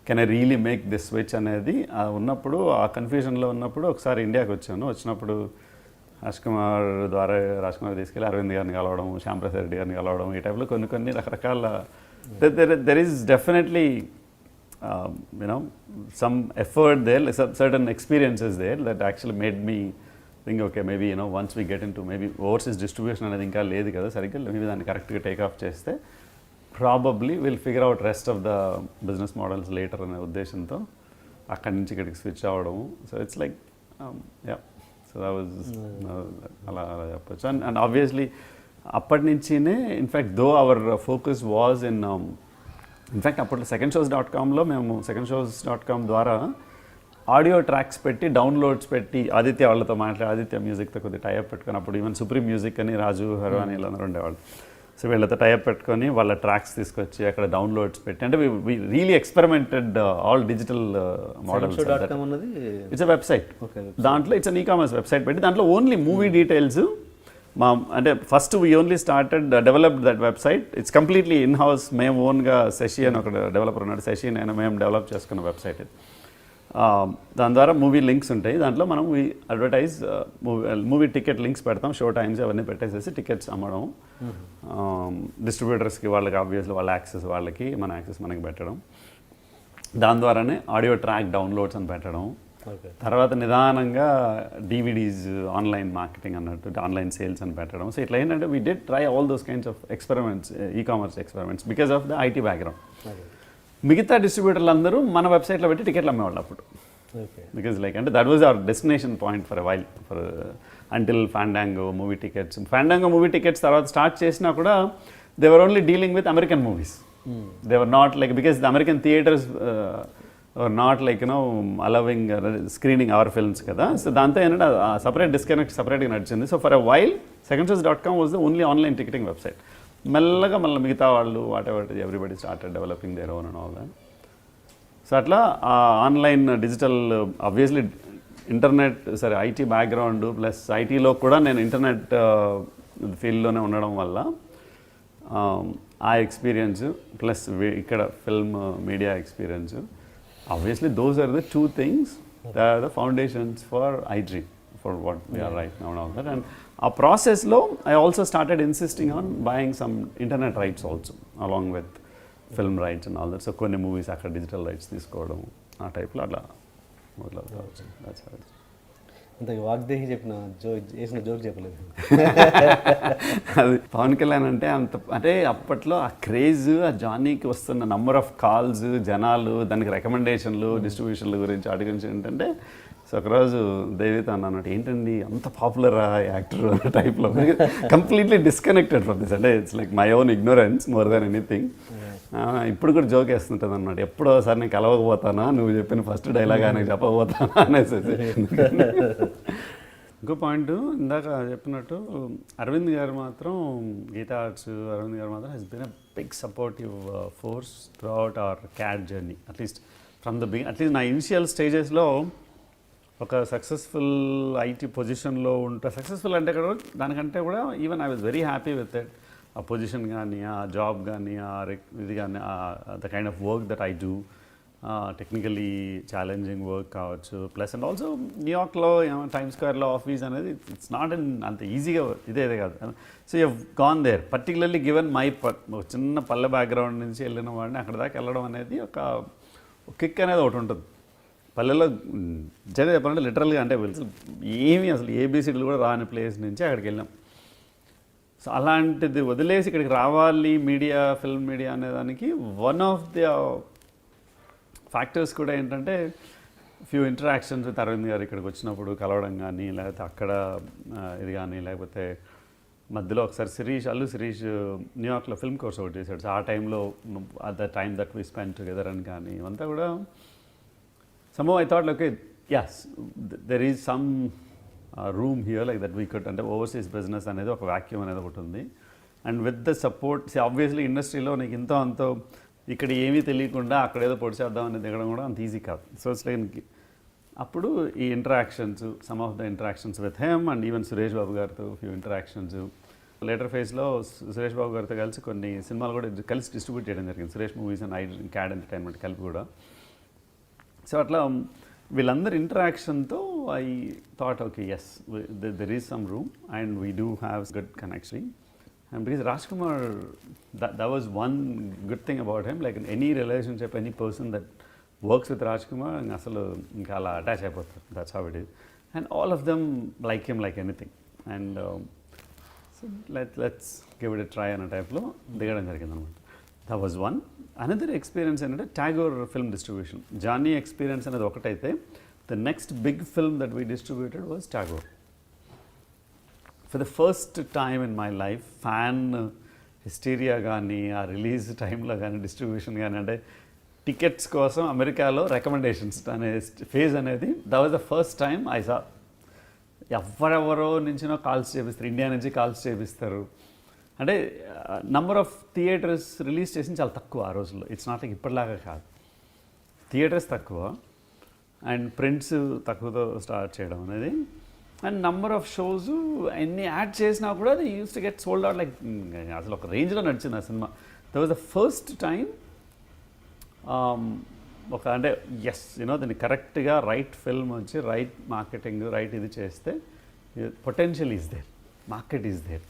can I really make this switch అనేది ఉన్నప్పుడు, ఆ కన్ఫ్యూజన్లో ఉన్నప్పుడు ఒకసారి ఇండియాకి వచ్చాను. వచ్చినప్పుడు రాజ్కుమార్ ద్వారా రాజ్కుమార్ తీసుకెళ్ళి అరవింద్ గారిని కలవడం, శ్యాంప్రసాద్ రెడ్డి గారిని కలవడం, ఈ టైప్లో కొన్ని రకరకాల there is definitely some effort there, like certain experiences there that actually made me think, okay, maybe once we get into maybe overseas distribution అనేది ఇంకా లేదు కదా సరిగ్గా, మేబీ దాన్ని కరెక్ట్గా టేక్ ఆఫ్ చేస్తే probably will figure out rest of the business models later అనే ఉద్దేశంతో అక్కడి నుంచి ఇక్కడికి స్విచ్ అవ్వడము. So it's like yeah, so that was అలా చెప్పచ్చు. అండ్ ఆబ్వియస్లీ అప్పటి నుంచినే in fact though our focus was in fact అప్పట్లో secondshows.comలో మేము secondshows.com ద్వారా ఆడియో ట్రాక్స్ పెట్టి డౌన్లోడ్స్ పెట్టి ఆదిత్య వాళ్ళతో ఆదిత్య మ్యూజిక్తో కొద్దిగా టైఅప్ పెట్టుకుని, అప్పుడు ఈవెన్ సుప్రీం మ్యూజిక్ అని రాజు హరు అని ఇలా ఉండేవాళ్ళు. సో వీళ్ళతో టైఅప్ పెట్టుకొని వాళ్ళ ట్రాక్స్ తీసుకొచ్చి అక్కడ డౌన్లోడ్స్ పెట్టి, అంటే we really experimented all digital models. It's a website, దాంట్లో ఇట్స్ అన్ ఈ-కామర్స్ వెబ్సైట్ పెట్టి దాంట్లో ఓన్లీ మూవీ డీటెయిల్స్ అంటే first we only started developed that website. It's completely in house, మేము ఓన్గా శశి అని ఒక డెవలపర్ ఉన్నాడు, శశి నేను మేము డెవలప్ చేసుకున్న వెబ్సైట్ ఇది. దాని ద్వారా మూవీ లింక్స్ ఉంటాయి, దాంట్లో మనం అడ్వర్టైజ్ మూవీ టికెట్ లింక్స్ పెడతాం, షో టైమ్స్ అవన్నీ పెట్టేసేసి టికెట్స్ అమ్మడం, డిస్ట్రిబ్యూటర్స్కి వాళ్ళకి ఆబ్వియస్లీ వాళ్ళ యాక్సెస్ వాళ్ళకి, మన యాక్సెస్ మనకి పెట్టడం, దాని ద్వారానే ఆడియో ట్రాక్ డౌన్లోడ్స్ అని పెట్టడం. తర్వాత నిదానంగా డివిడీస్ ఆన్లైన్ మార్కెటింగ్ అన్నట్టు ఆన్లైన్ సేల్స్ అని పెట్టడం. సో ఇట్లా ఏంటంటే we did try all those kinds of experiments, e-commerce experiments because of the IT background. మిగతా డిస్ట్రిబ్యూటర్లు అందరూ మన వెబ్సైట్లో పెట్టి టికెట్లు అమ్మేవాళ్ళు అప్పుడు, బికాజ్ లైక్ అంటే that was our destination point for a while, for until Fandango movie tickets. Fandango movie tickets తర్వాత స్టార్ట్ చేసినా కూడా they were only dealing with American movies. They were not like, because the American theatres not like allowing screening hour films కదా. So దాంతో ఏంటంటే separate disconnect సపరేట్గా నడిచింది. So for a while secondshows.com was the only online ticketing website. మెల్లగా మళ్ళీ మిగతా వాళ్ళు whatever everybody started developing their own and all that. So అట్లా ఆన్లైన్ డిజిటల్ ఆబ్వియస్లీ ఇంటర్నెట్ సరే ఐటీ బ్యాక్గ్రౌండ్ ప్లస్ ఐటీలో కూడా నేను ఇంటర్నెట్ ఫీల్డ్లోనే ఉండడం వల్ల ఆ ఎక్స్పీరియన్స్ ప్లస్ ఇక్కడ film media experience, obviously those are the two things that are the foundations for iDream, for what we are right now and all that. And a process lo I also started insisting on buying some internet rights also along with film rights and all that. So konni movies akka digital rights తీసుకోవడం ఆ టైప్లో అట్లా మొదలవుతావచ్చు. That's how అంత వాగ్దేహి చెప్పిన వేసిన joke చెప్పలేదు. అది పవన్ కళ్యాణ్ అంటే అంత, అంటే అప్పట్లో ఆ క్రేజ్, ఆ జానీకి వస్తున్న నంబర్ ఆఫ్ కాల్స్, జనాలు, దానికి రికమెండేషన్లు, డిస్ట్రిబ్యూషన్ల గురించి వాటి గురించి ఏంటంటే, సో ఒకరోజు దేవితో అన్నట్టు ఏంటండి అంత పాపులర్ యాక్టర్ అనే టైప్లో, కంప్లీట్లీ డిస్కనెక్టెడ్ ఫ్రమ్ దిస్. అంటే it's like my own ignorance more than anything. ఇప్పుడు కూడా జోక్ వేస్తుంటుంది అన్నమాట, ఎప్పుడో ఒకసారి నేను కలవకపోతానా, నువ్వు చెప్పిన ఫస్ట్ డైలాగ్ ఆయనకు చెప్పకపోతానా అనేసి. ఇంకో పాయింట్ ఇందాక చెప్పినట్టు అరవింద్ గారు మాత్రం, గీతా ఆర్ట్స్ అరవింద్ గారు మాత్రం he's been a big supportive force through our cad journey. At least from the at least నా ఇనిషియల్ స్టేజెస్లో ఒక సక్సెస్ఫుల్ ఐటీ పొజిషన్లో ఉంటా, సక్సెస్ఫుల్ అంటే కూడా దానికంటే కూడా even I was very happy with it. ఆ పొజిషన్ కానీ, ఆ జాబ్ కానీ, ఇది కానీ, the kind of work that I do, technically challenging work కావచ్చు. ప్లస్ అండ్ ఆల్సో న్యూయార్క్లో టైమ్ స్క్వేర్లో ఆఫీస్ అనేది ఇట్స్ నాట్ అంత ఈజీగా ఇదే కాదు. So you gone there, particularly given my చిన్న పల్లె బ్యాక్గ్రౌండ్ నుంచి వెళ్ళిన వాడిని అక్కడ దాకా వెళ్ళడం అనేది ఒక కిక్ అనేది ఒకటి ఉంటుంది. పల్లెల్లో నిజంగా చెప్పాలంటే లిటరల్గా అంటే ఏమీ అసలు ఏబీసీడీలు కూడా రాని ప్లేస్ నుంచి అక్కడికి వెళ్ళాం. సో అలాంటిది వదిలేసి ఇక్కడికి రావాలి మీడియా, ఫిల్మ్ మీడియా అనేదానికి వన్ ఆఫ్ ది ఫ్యాక్టర్స్ కూడా ఏంటంటే ఫ్యూ ఇంటరాక్షన్స్ విత్ అరవింద్ గారు ఇక్కడికి వచ్చినప్పుడు కలవడం కానీ, లేకపోతే అక్కడ ఇది కానీ, లేకపోతే మధ్యలో ఒకసారి అల్లు శిరీష్ న్యూయార్క్లో ఫిల్మ్ కోర్స్ ఒకటి చేశాడు. సో ఆ టైంలో at the time that we spend together అని కానీ ఇవంతా కూడా somehow I thought, okay, yes, there is some room here like that we could, అంటే ఓవర్సీస్ బిజినెస్ అనేది ఒక వాక్యూమ్ అనేది ఒకటి ఉంది. And with the support, obviously ఇండస్ట్రీలో నీకు ఇంతో అంతో ఇక్కడ ఏమీ తెలియకుండా అక్కడ ఏదో పొడిచేద్దాం అనేది దిగడం కూడా అంత ఈజీ కాదు. సో ఇట్స్ లైక్ అప్పుడు ఈ interactions, some of the interactions with him and even Suresh Babu గారితో ఫ్యూ ఇంటరాక్షన్స్. లేటర్ ఫేజ్లో సురేష్ బాబు గారితో కలిసి కొన్ని సినిమాలు కూడా కలిసి డిస్ట్రిబ్యూట్ చేయడం జరిగింది, Suresh Movies and iDream CAD Entertainment కలిపి కూడా. సో అట్లా వీళ్ళందరి ఇంటరాక్షన్తో I thought okay yes there is some room and we do have good connection. And because Raj Kumar, that was one good thing about him, like in any relationship, any person that works with Raj Kumar అసలు ఇంకా అలా attach అయిపోతారు. That's how it is. And all of them like him like anything. And so let's give it a try అనే టైప్లో దిగడం జరిగింది అనమాట. That was one. Another experience ఏంటంటే Tagore film distribution. Johnny experience అనేది ఒకటైతే the next big film that we distributed was Tagore. For the first time in my life fan hysteria కానీ ఆ రిలీజ్ టైంలో కానీ డిస్ట్రిబ్యూషన్ కానీ అంటే టికెట్స్ కోసం అమెరికాలో రికమెండేషన్స్ అనే ఫేజ్ అనేది that was the first time I saw. ఎవరెవరో నుంచినో కాల్స్ చేపిస్తారు, ఇండియా నుంచి కాల్స్ చేపిస్తారు. అంటే నంబర్ ఆఫ్ థియేటర్స్ రిలీజ్ చేసింది చాలా తక్కువ ఆ రోజుల్లో. ఇట్స్ నాట్ లైక్ ఇప్పటిలాగా కాదు. థియేటర్స్ తక్కువ అండ్ ప్రింట్స్ తక్కువతో స్టార్ట్ చేయడం అనేది. అండ్ నంబర్ ఆఫ్ షోస్ ఎన్ని యాడ్ చేసినా కూడా అది use to get sold out like అసలు ఒక రేంజ్లో నడిచింది ఆ సినిమా. That was the first time ఒక అంటే ఎస్ దాన్ని కరెక్ట్గా రైట్ ఫిల్మ్ వచ్చి రైట్ మార్కెటింగ్ రైట్ ఇది చేస్తే potential is there, market is there.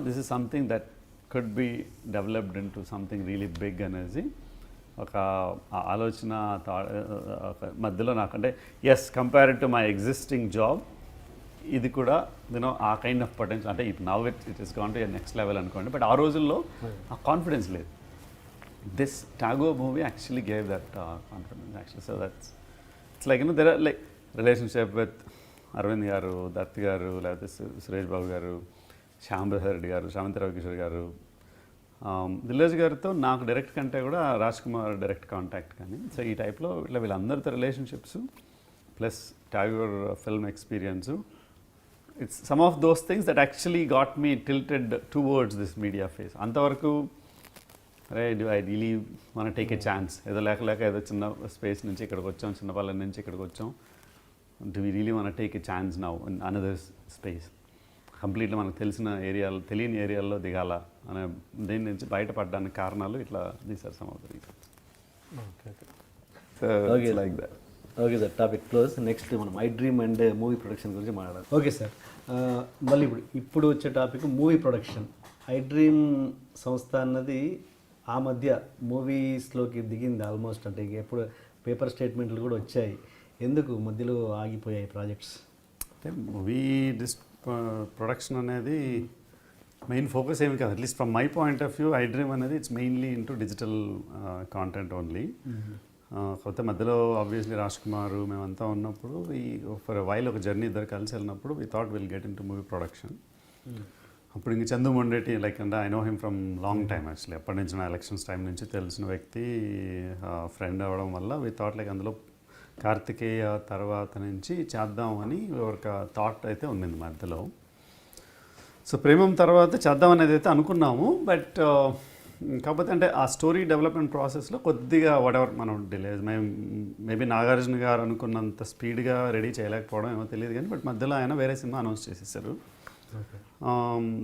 This is something that could be developed into something really big అనేసి ఒక ఆలోచన మధ్యలో నాకంటే yes compared to my existing job ఇది కూడా ఆ కైండ్ ఆఫ్ పొటెన్షియల్ అంటే ఇప్పుడు now it is gone to next level అనుకోండి. బట్ ఆ రోజుల్లో ఆ కాన్ఫిడెన్స్ లేదు. This Tagore movie actually gave that confidence actually. So it's like there are like relationship with Arvind garu, Datt garu, like Suresh Babu garu, Shyam Reddy garu, Shamantarav Kishore garu, Dilesh garuto naaku direct kante kuda Raj Kumar direct contact కానీ. So ఈ టైప్లో ఇట్లా వీళ్ళందరితో relationships plus Tagore film experience, it's some of those things that actually got me tilted towards this media phase. అంతవరకు అరే do I really మన take a chance, ఏదో లేక ఏదో చిన్న స్పేస్ నుంచి ఇక్కడికి వచ్చాం, చిన్నపల్లి నుంచి ఇక్కడికి వచ్చాం, డూ వీ రియలీ మన take a chance now in another space, కంప్లీట్గా మనకు తెలియని ఏరియాల్లో దిగాల అనే దీని నుంచి బయటపడడానికి కారణాలు ఇట్లా these are some of the reasons. Okay like that. Okay sir, topic close. Next మనం iDream అండ్ మూవీ ప్రొడక్షన్ గురించి మాట్లాడాలి. ఓకే సార్, మళ్ళీ ఇప్పుడు వచ్చే టాపిక్ మూవీ ప్రొడక్షన్. iDream సంస్థ అన్నది ఆ మధ్య మూవీస్లోకి దిగింది ఆల్మోస్ట్. అంటే ఎప్పుడు పేపర్ స్టేట్మెంట్లు కూడా వచ్చాయి. ఎందుకు మధ్యలో ఆగిపోయాయి ప్రాజెక్ట్స్? అంటే మూవీ ప్రొడక్షన్ అనేది మెయిన్ ఫోకస్ ఏమి కాదు. At least from my point of view iDream అనేది it's mainly into digital content only. కాకపోతే మధ్యలో ఆబ్వియస్లీ రాజ్ కుమార్ మేమంతా ఉన్నప్పుడు ఫర్ వైల్ ఒక జర్నీ ఇద్దరు కలిసి వెళ్ళినప్పుడు we thought will get in to movie production. అప్పుడు ఇంక చందు మొండేటి లైక్ అంటే I know him from long time actually. అప్పటి నుంచి నా ఎలక్షన్స్ టైం నుంచి తెలిసిన వ్యక్తి, ఫ్రెండ్ అవ్వడం వల్ల వీ థాట్ లైక్ అందులో కార్తికేయ తర్వాత నుంచి చేద్దామని ఒక థాట్ అయితే ఉండింది మధ్యలో. సో ప్రేమం తర్వాత చేద్దాం అనేది అయితే అనుకున్నాము. బట్ కాకపోతే అంటే ఆ స్టోరీ డెవలప్మెంట్ ప్రాసెస్లో కొద్దిగా వాటెవర్ మనం డిలేస్ మేబీ నాగార్జున గారు అనుకున్నంత స్పీడ్గా రెడీ చేయలేకపోవడం ఏమో తెలియదు కానీ బట్ మధ్యలో ఆయన వేరే సినిమా అనౌన్స్ చేసేసారు.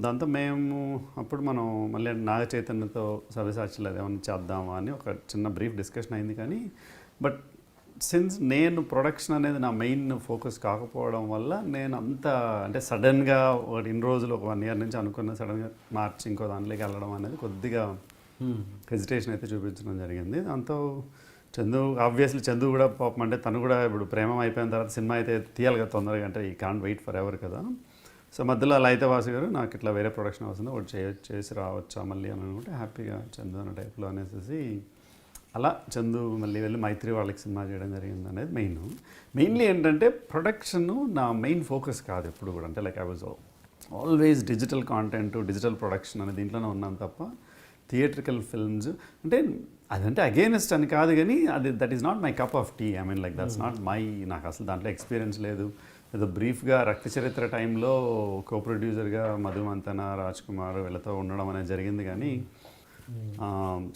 దాంతో మేము అప్పుడు మనం మళ్ళీ నాగ చైతన్యతో సవ్యసాచిలో ఏమైనా చేద్దామా అని ఒక చిన్న బ్రీఫ్ డిస్కషన్ అయింది. కానీ బట్ సిన్స్ నేను ప్రొడక్షన్ అనేది నా మెయిన్ ఫోకస్ కాకపోవడం వల్ల నేను అంత అంటే సడన్గా ఇన్ని రోజులు ఒక 1 year నుంచి అనుకున్న సడన్గా మార్చి ఇంకో దాంట్లోకి వెళ్ళడం అనేది కొద్దిగా హెజిటేషన్ అయితే చూపించడం జరిగింది. దాంతో ఆబ్వియస్లీ చందు కూడా పాపం అంటే తను కూడా ఇప్పుడు ప్రేమం అయిపోయిన తర్వాత సినిమా అయితే తీయాలి కదా తొందరగా, అంటే ఈ కాంట్ వెయిట్ ఫర్ ఎవర్ కదా. సో మధ్యలో లలితవాసు గారు నాకు ఇట్లా వేరే ప్రొడక్షన్ వస్తుంది ఒకటి చేసి రావచ్చా మళ్ళీ అని అనుకుంటే హ్యాపీగా చందు అనే టైప్లో అనేసి అలా చందు మళ్ళీ వెళ్ళి మైత్రి వాళ్ళకి సినిమా చేయడం జరిగింది అనేది మెయిన్లీ ఏంటంటే ప్రొడక్షన్ నా మెయిన్ ఫోకస్ కాదు ఎప్పుడు కూడా. అంటే like I was always digital content digital production అనే దీంట్లోనే ఉన్నాను తప్ప థియేట్రికల్ ఫిల్మ్స్ అంటే అదంటే అగేనెస్ట్ అని కాదు కానీ అది that is not my cup of tea. I mean like that's not my, నాకు అసలు దాంట్లో ఎక్స్పీరియన్స్ లేదు. ఏదో బ్రీఫ్గా రక్త చరిత్ర టైంలో కో ప్రొడ్యూసర్గా మధు మంతన రాజ్ కుమార్ వీళ్ళతో ఉండడం అనేది జరిగింది కానీ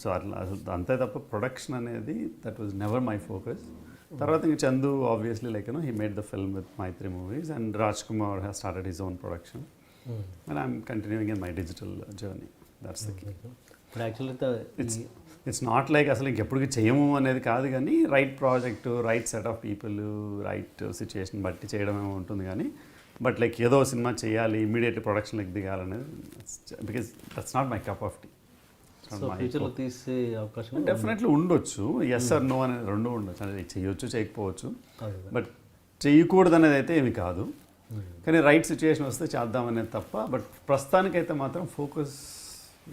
సో అట్లా అసలు అంతే తప్ప ప్రొడక్షన్ అనేది that was never my focus. తర్వాత ఇంక Chandu obviously like he made the film with Mythri Movies and Raj Kumar has started his own production and I'm continuing in my digital journey. That's the key. It's not like అసలు ఇంకెప్పటికీ చేయము అనేది కాదు కానీ right project right set of people right situation బట్టి చేయడం ఏమో ఉంటుంది కానీ బట్ లైక్ ఏదో సినిమా చేయాలి ఇమ్మీడియట్లీ ప్రొడక్షన్లోకి దిగాలనేది because that's not my cup of tea. So ఫ్యూచర్లో తీసే అవకాశం డెఫినెట్లీ ఉండొచ్చు. ఎస్ ఆర్ నో అనేది రెండు ఉండొచ్చు, అంటే చేయొచ్చు చేయకపోవచ్చు, బట్ చేయకూడదు అనేది అయితే ఏమి కాదు. కానీ రైట్ సిచ్యుయేషన్ వస్తే చేద్దామనేది తప్ప. బట్ ప్రస్తుతానికైతే మాత్రం focus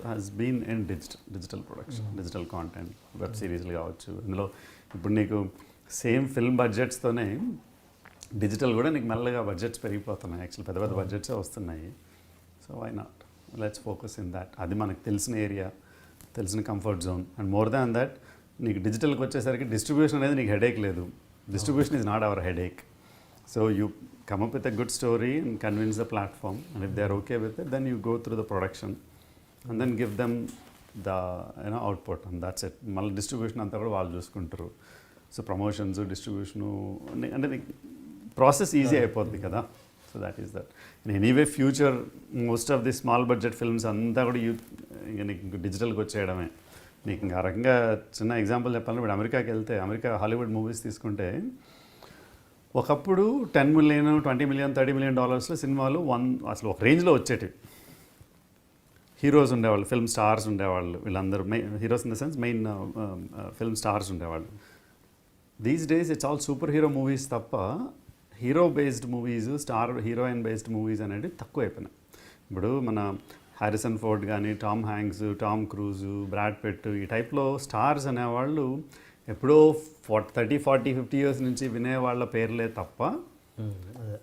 has been in digital production, digital content, web సిరీస్లు కావచ్చు. ఇందులో ఇప్పుడు నీకు సేమ్ ఫిల్మ్ బడ్జెట్స్తోనే డిజిటల్ కూడా నీకు మెల్లగా బడ్జెట్స్ పెరిగిపోతున్నాయి. యాక్చువల్ పెద్ద పెద్ద బడ్జెట్సే వస్తున్నాయి. So why not, let's focus in that. అది మనకు తెలిసిన ఏరియా, తెలిసిన comfort zone. And more than that నీకు డిజిటల్కి వచ్చేసరికి డిస్ట్రిబ్యూషన్ అనేది నీకు హెడేక్ లేదు. Distribution is not our headache. So you come up with a good story and convince the platform, and if they are okay with it, then you go through the production and then give them the output, and that's it. మళ్ళీ distribution అంతా కూడా వాళ్ళు చూసుకుంటారు. So promotions, distribution అంటే process easy అయిపోద్ది కదా. So that is that. Anyway future most of the small budget films అంతా కూడా ఇక నీకు డిజిటల్కి వచ్చేయడమే. నీకు ఇంకా ఆ రకంగా చిన్న ఎగ్జాంపుల్ చెప్పాలంటే ఇప్పుడు అమెరికాకి వెళ్తే, అమెరికా హాలీవుడ్ మూవీస్ తీసుకుంటే ఒకప్పుడు 10 మిలియన్, 20 మిలియన్, $30 మిలియన్ సినిమాలు అసలు ఒక రేంజ్లో వచ్చేటివి. హీరోస్ ఉండేవాళ్ళు, ఫిల్మ్ స్టార్స్ ఉండేవాళ్ళు, వీళ్ళందరూ heroes in the sense main film stars ఉండేవాళ్ళు. These days it's all superhero movies తప్ప hero based movies, star heroine based movies అనేవి తక్కువ అయిపోయినాయి. ఇప్పుడు మన హారిసన్ ఫోర్డ్ కానీ, Tom Hanks, Tom Cruise, Brad Pitt, ఈ టైప్లో స్టార్స్ అనేవాళ్ళు ఎప్పుడో 30, 40, 50 ఇయర్స్ నుంచి వినేవాళ్ళ పేర్లే తప్ప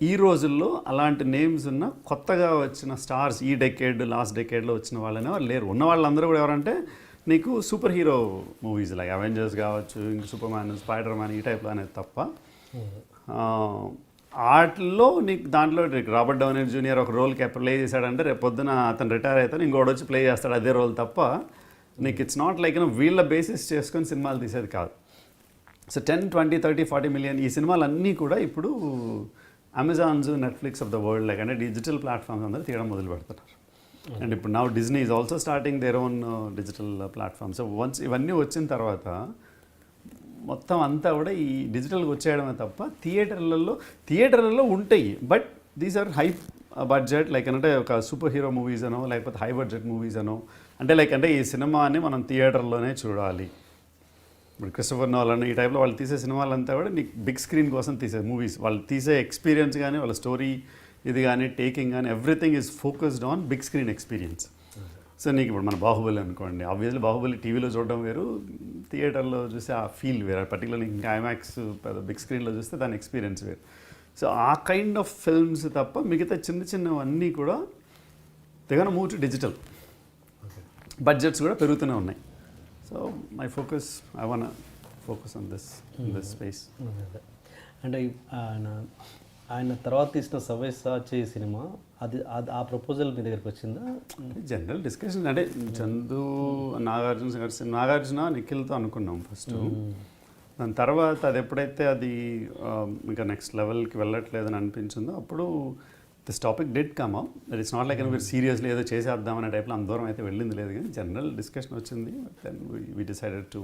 ఈ రోజుల్లో అలాంటి నేమ్స్ ఉన్న కొత్తగా వచ్చిన స్టార్స్ ఈ డెకేడ్, లాస్ట్ డెకేడ్లో వచ్చిన వాళ్ళనే వాళ్ళు లేరు. ఉన్న వాళ్ళందరూ కూడా ఎవరంటే నీకు super hero movies like Avengers కావచ్చు, ఇంక సూపర్ మ్యాన్, స్పైడర్ మ్యాన్, ఈ టైప్లో అనేది తప్ప వాటిల్లో నీకు దాంట్లో రాబర్ట్ డౌనీ జూనియర్ ఒక రోల్కి ప్లే చేశాడంటే రేపు పొద్దున అతను రిటైర్ అవుతాను, ఇంకోటి వచ్చి ప్లే చేస్తాడు అదే రోల్ తప్ప నీకు ఇట్స్ నాట్ లైక్ వీళ్ళ బేసిస్ చేసుకొని సినిమాలు తీసేది కాదు. సో 10, 20, 30, 40 మిలియన్ ఈ సినిమాలన్నీ కూడా ఇప్పుడు Amazon's, Netflix of the world like అంటే డిజిటల్ ప్లాట్ఫామ్స్ అందరూ తీయడం మొదలు పెడుతున్నారు. అండ్ ఇప్పుడు now Disney is also starting their own digital platform. So once ఇవన్నీ వచ్చిన తర్వాత మొత్తం అంతా కూడా ఈ డిజిటల్కి వచ్చేయడమే తప్ప థియేటర్లలో ఉంటాయి. But these are high budget like అంటే ఒక సూపర్ హీరో మూవీస్ అనో లేకపోతే హై బడ్జెట్ మూవీస్ అనో అంటే ఈ సినిమాని మనం థియేటర్లోనే చూడాలి. ఇప్పుడు క్రిస్టోఫర్ నోలన్ ఈ టైప్లో వాళ్ళు తీసే సినిమాలంతా కూడా నీకు బిగ్ స్క్రీన్ కోసం తీసే మూవీస్. వాళ్ళు తీసే ఎక్స్పీరియన్స్ కానీ, వాళ్ళ స్టోరీ ఇది కానీ, టేకింగ్ కానీ, everything is focused on big screen experience. So నీకు ఇప్పుడు మన బాహుబలి అనుకోండి, ఆబ్వియస్లీ బాహుబలి టీవీలో చూడడం వేరు, థియేటర్లో చూస్తే ఆ ఫీల్ వేరు. పర్టికులర్లీ ఇంకా ఐమాక్స్ బిగ్ స్క్రీన్లో చూస్తే దాని ఎక్స్పీరియన్స్ వేరు. సో ఆ కైండ్ ఆఫ్ ఫిల్మ్స్ తప్ప మిగతా చిన్నవన్నీ కూడా తెగన మూవ్ టు డిజిటల్. బడ్జెట్స్ కూడా పెరుగుతూనే ఉన్నాయి. So my focus, I want focus on this space. అంటే ఆయన తర్వాత తీసిన సవ్యసాచి సినిమా అది ఆ ప్రపోజల్ మీ దగ్గరికి వచ్చిందా? జనరల్ డిస్కషన్ అంటే చందు, నాగార్జున, నిఖిల్తో అనుకున్నాం ఫస్ట్. దాని తర్వాత అది ఎప్పుడైతే అది ఇంకా నెక్స్ట్ లెవెల్కి వెళ్ళట్లేదని అనిపించిందో అప్పుడు this topic did come up. That it's not like మీరు సీరియస్లీ ఏదో చేసేద్దామనే టైప్లో అంత దూరం అయితే వెళ్ళింది లేదు, కానీ జనరల్ డిస్కషన్ వచ్చింది. Then we decided to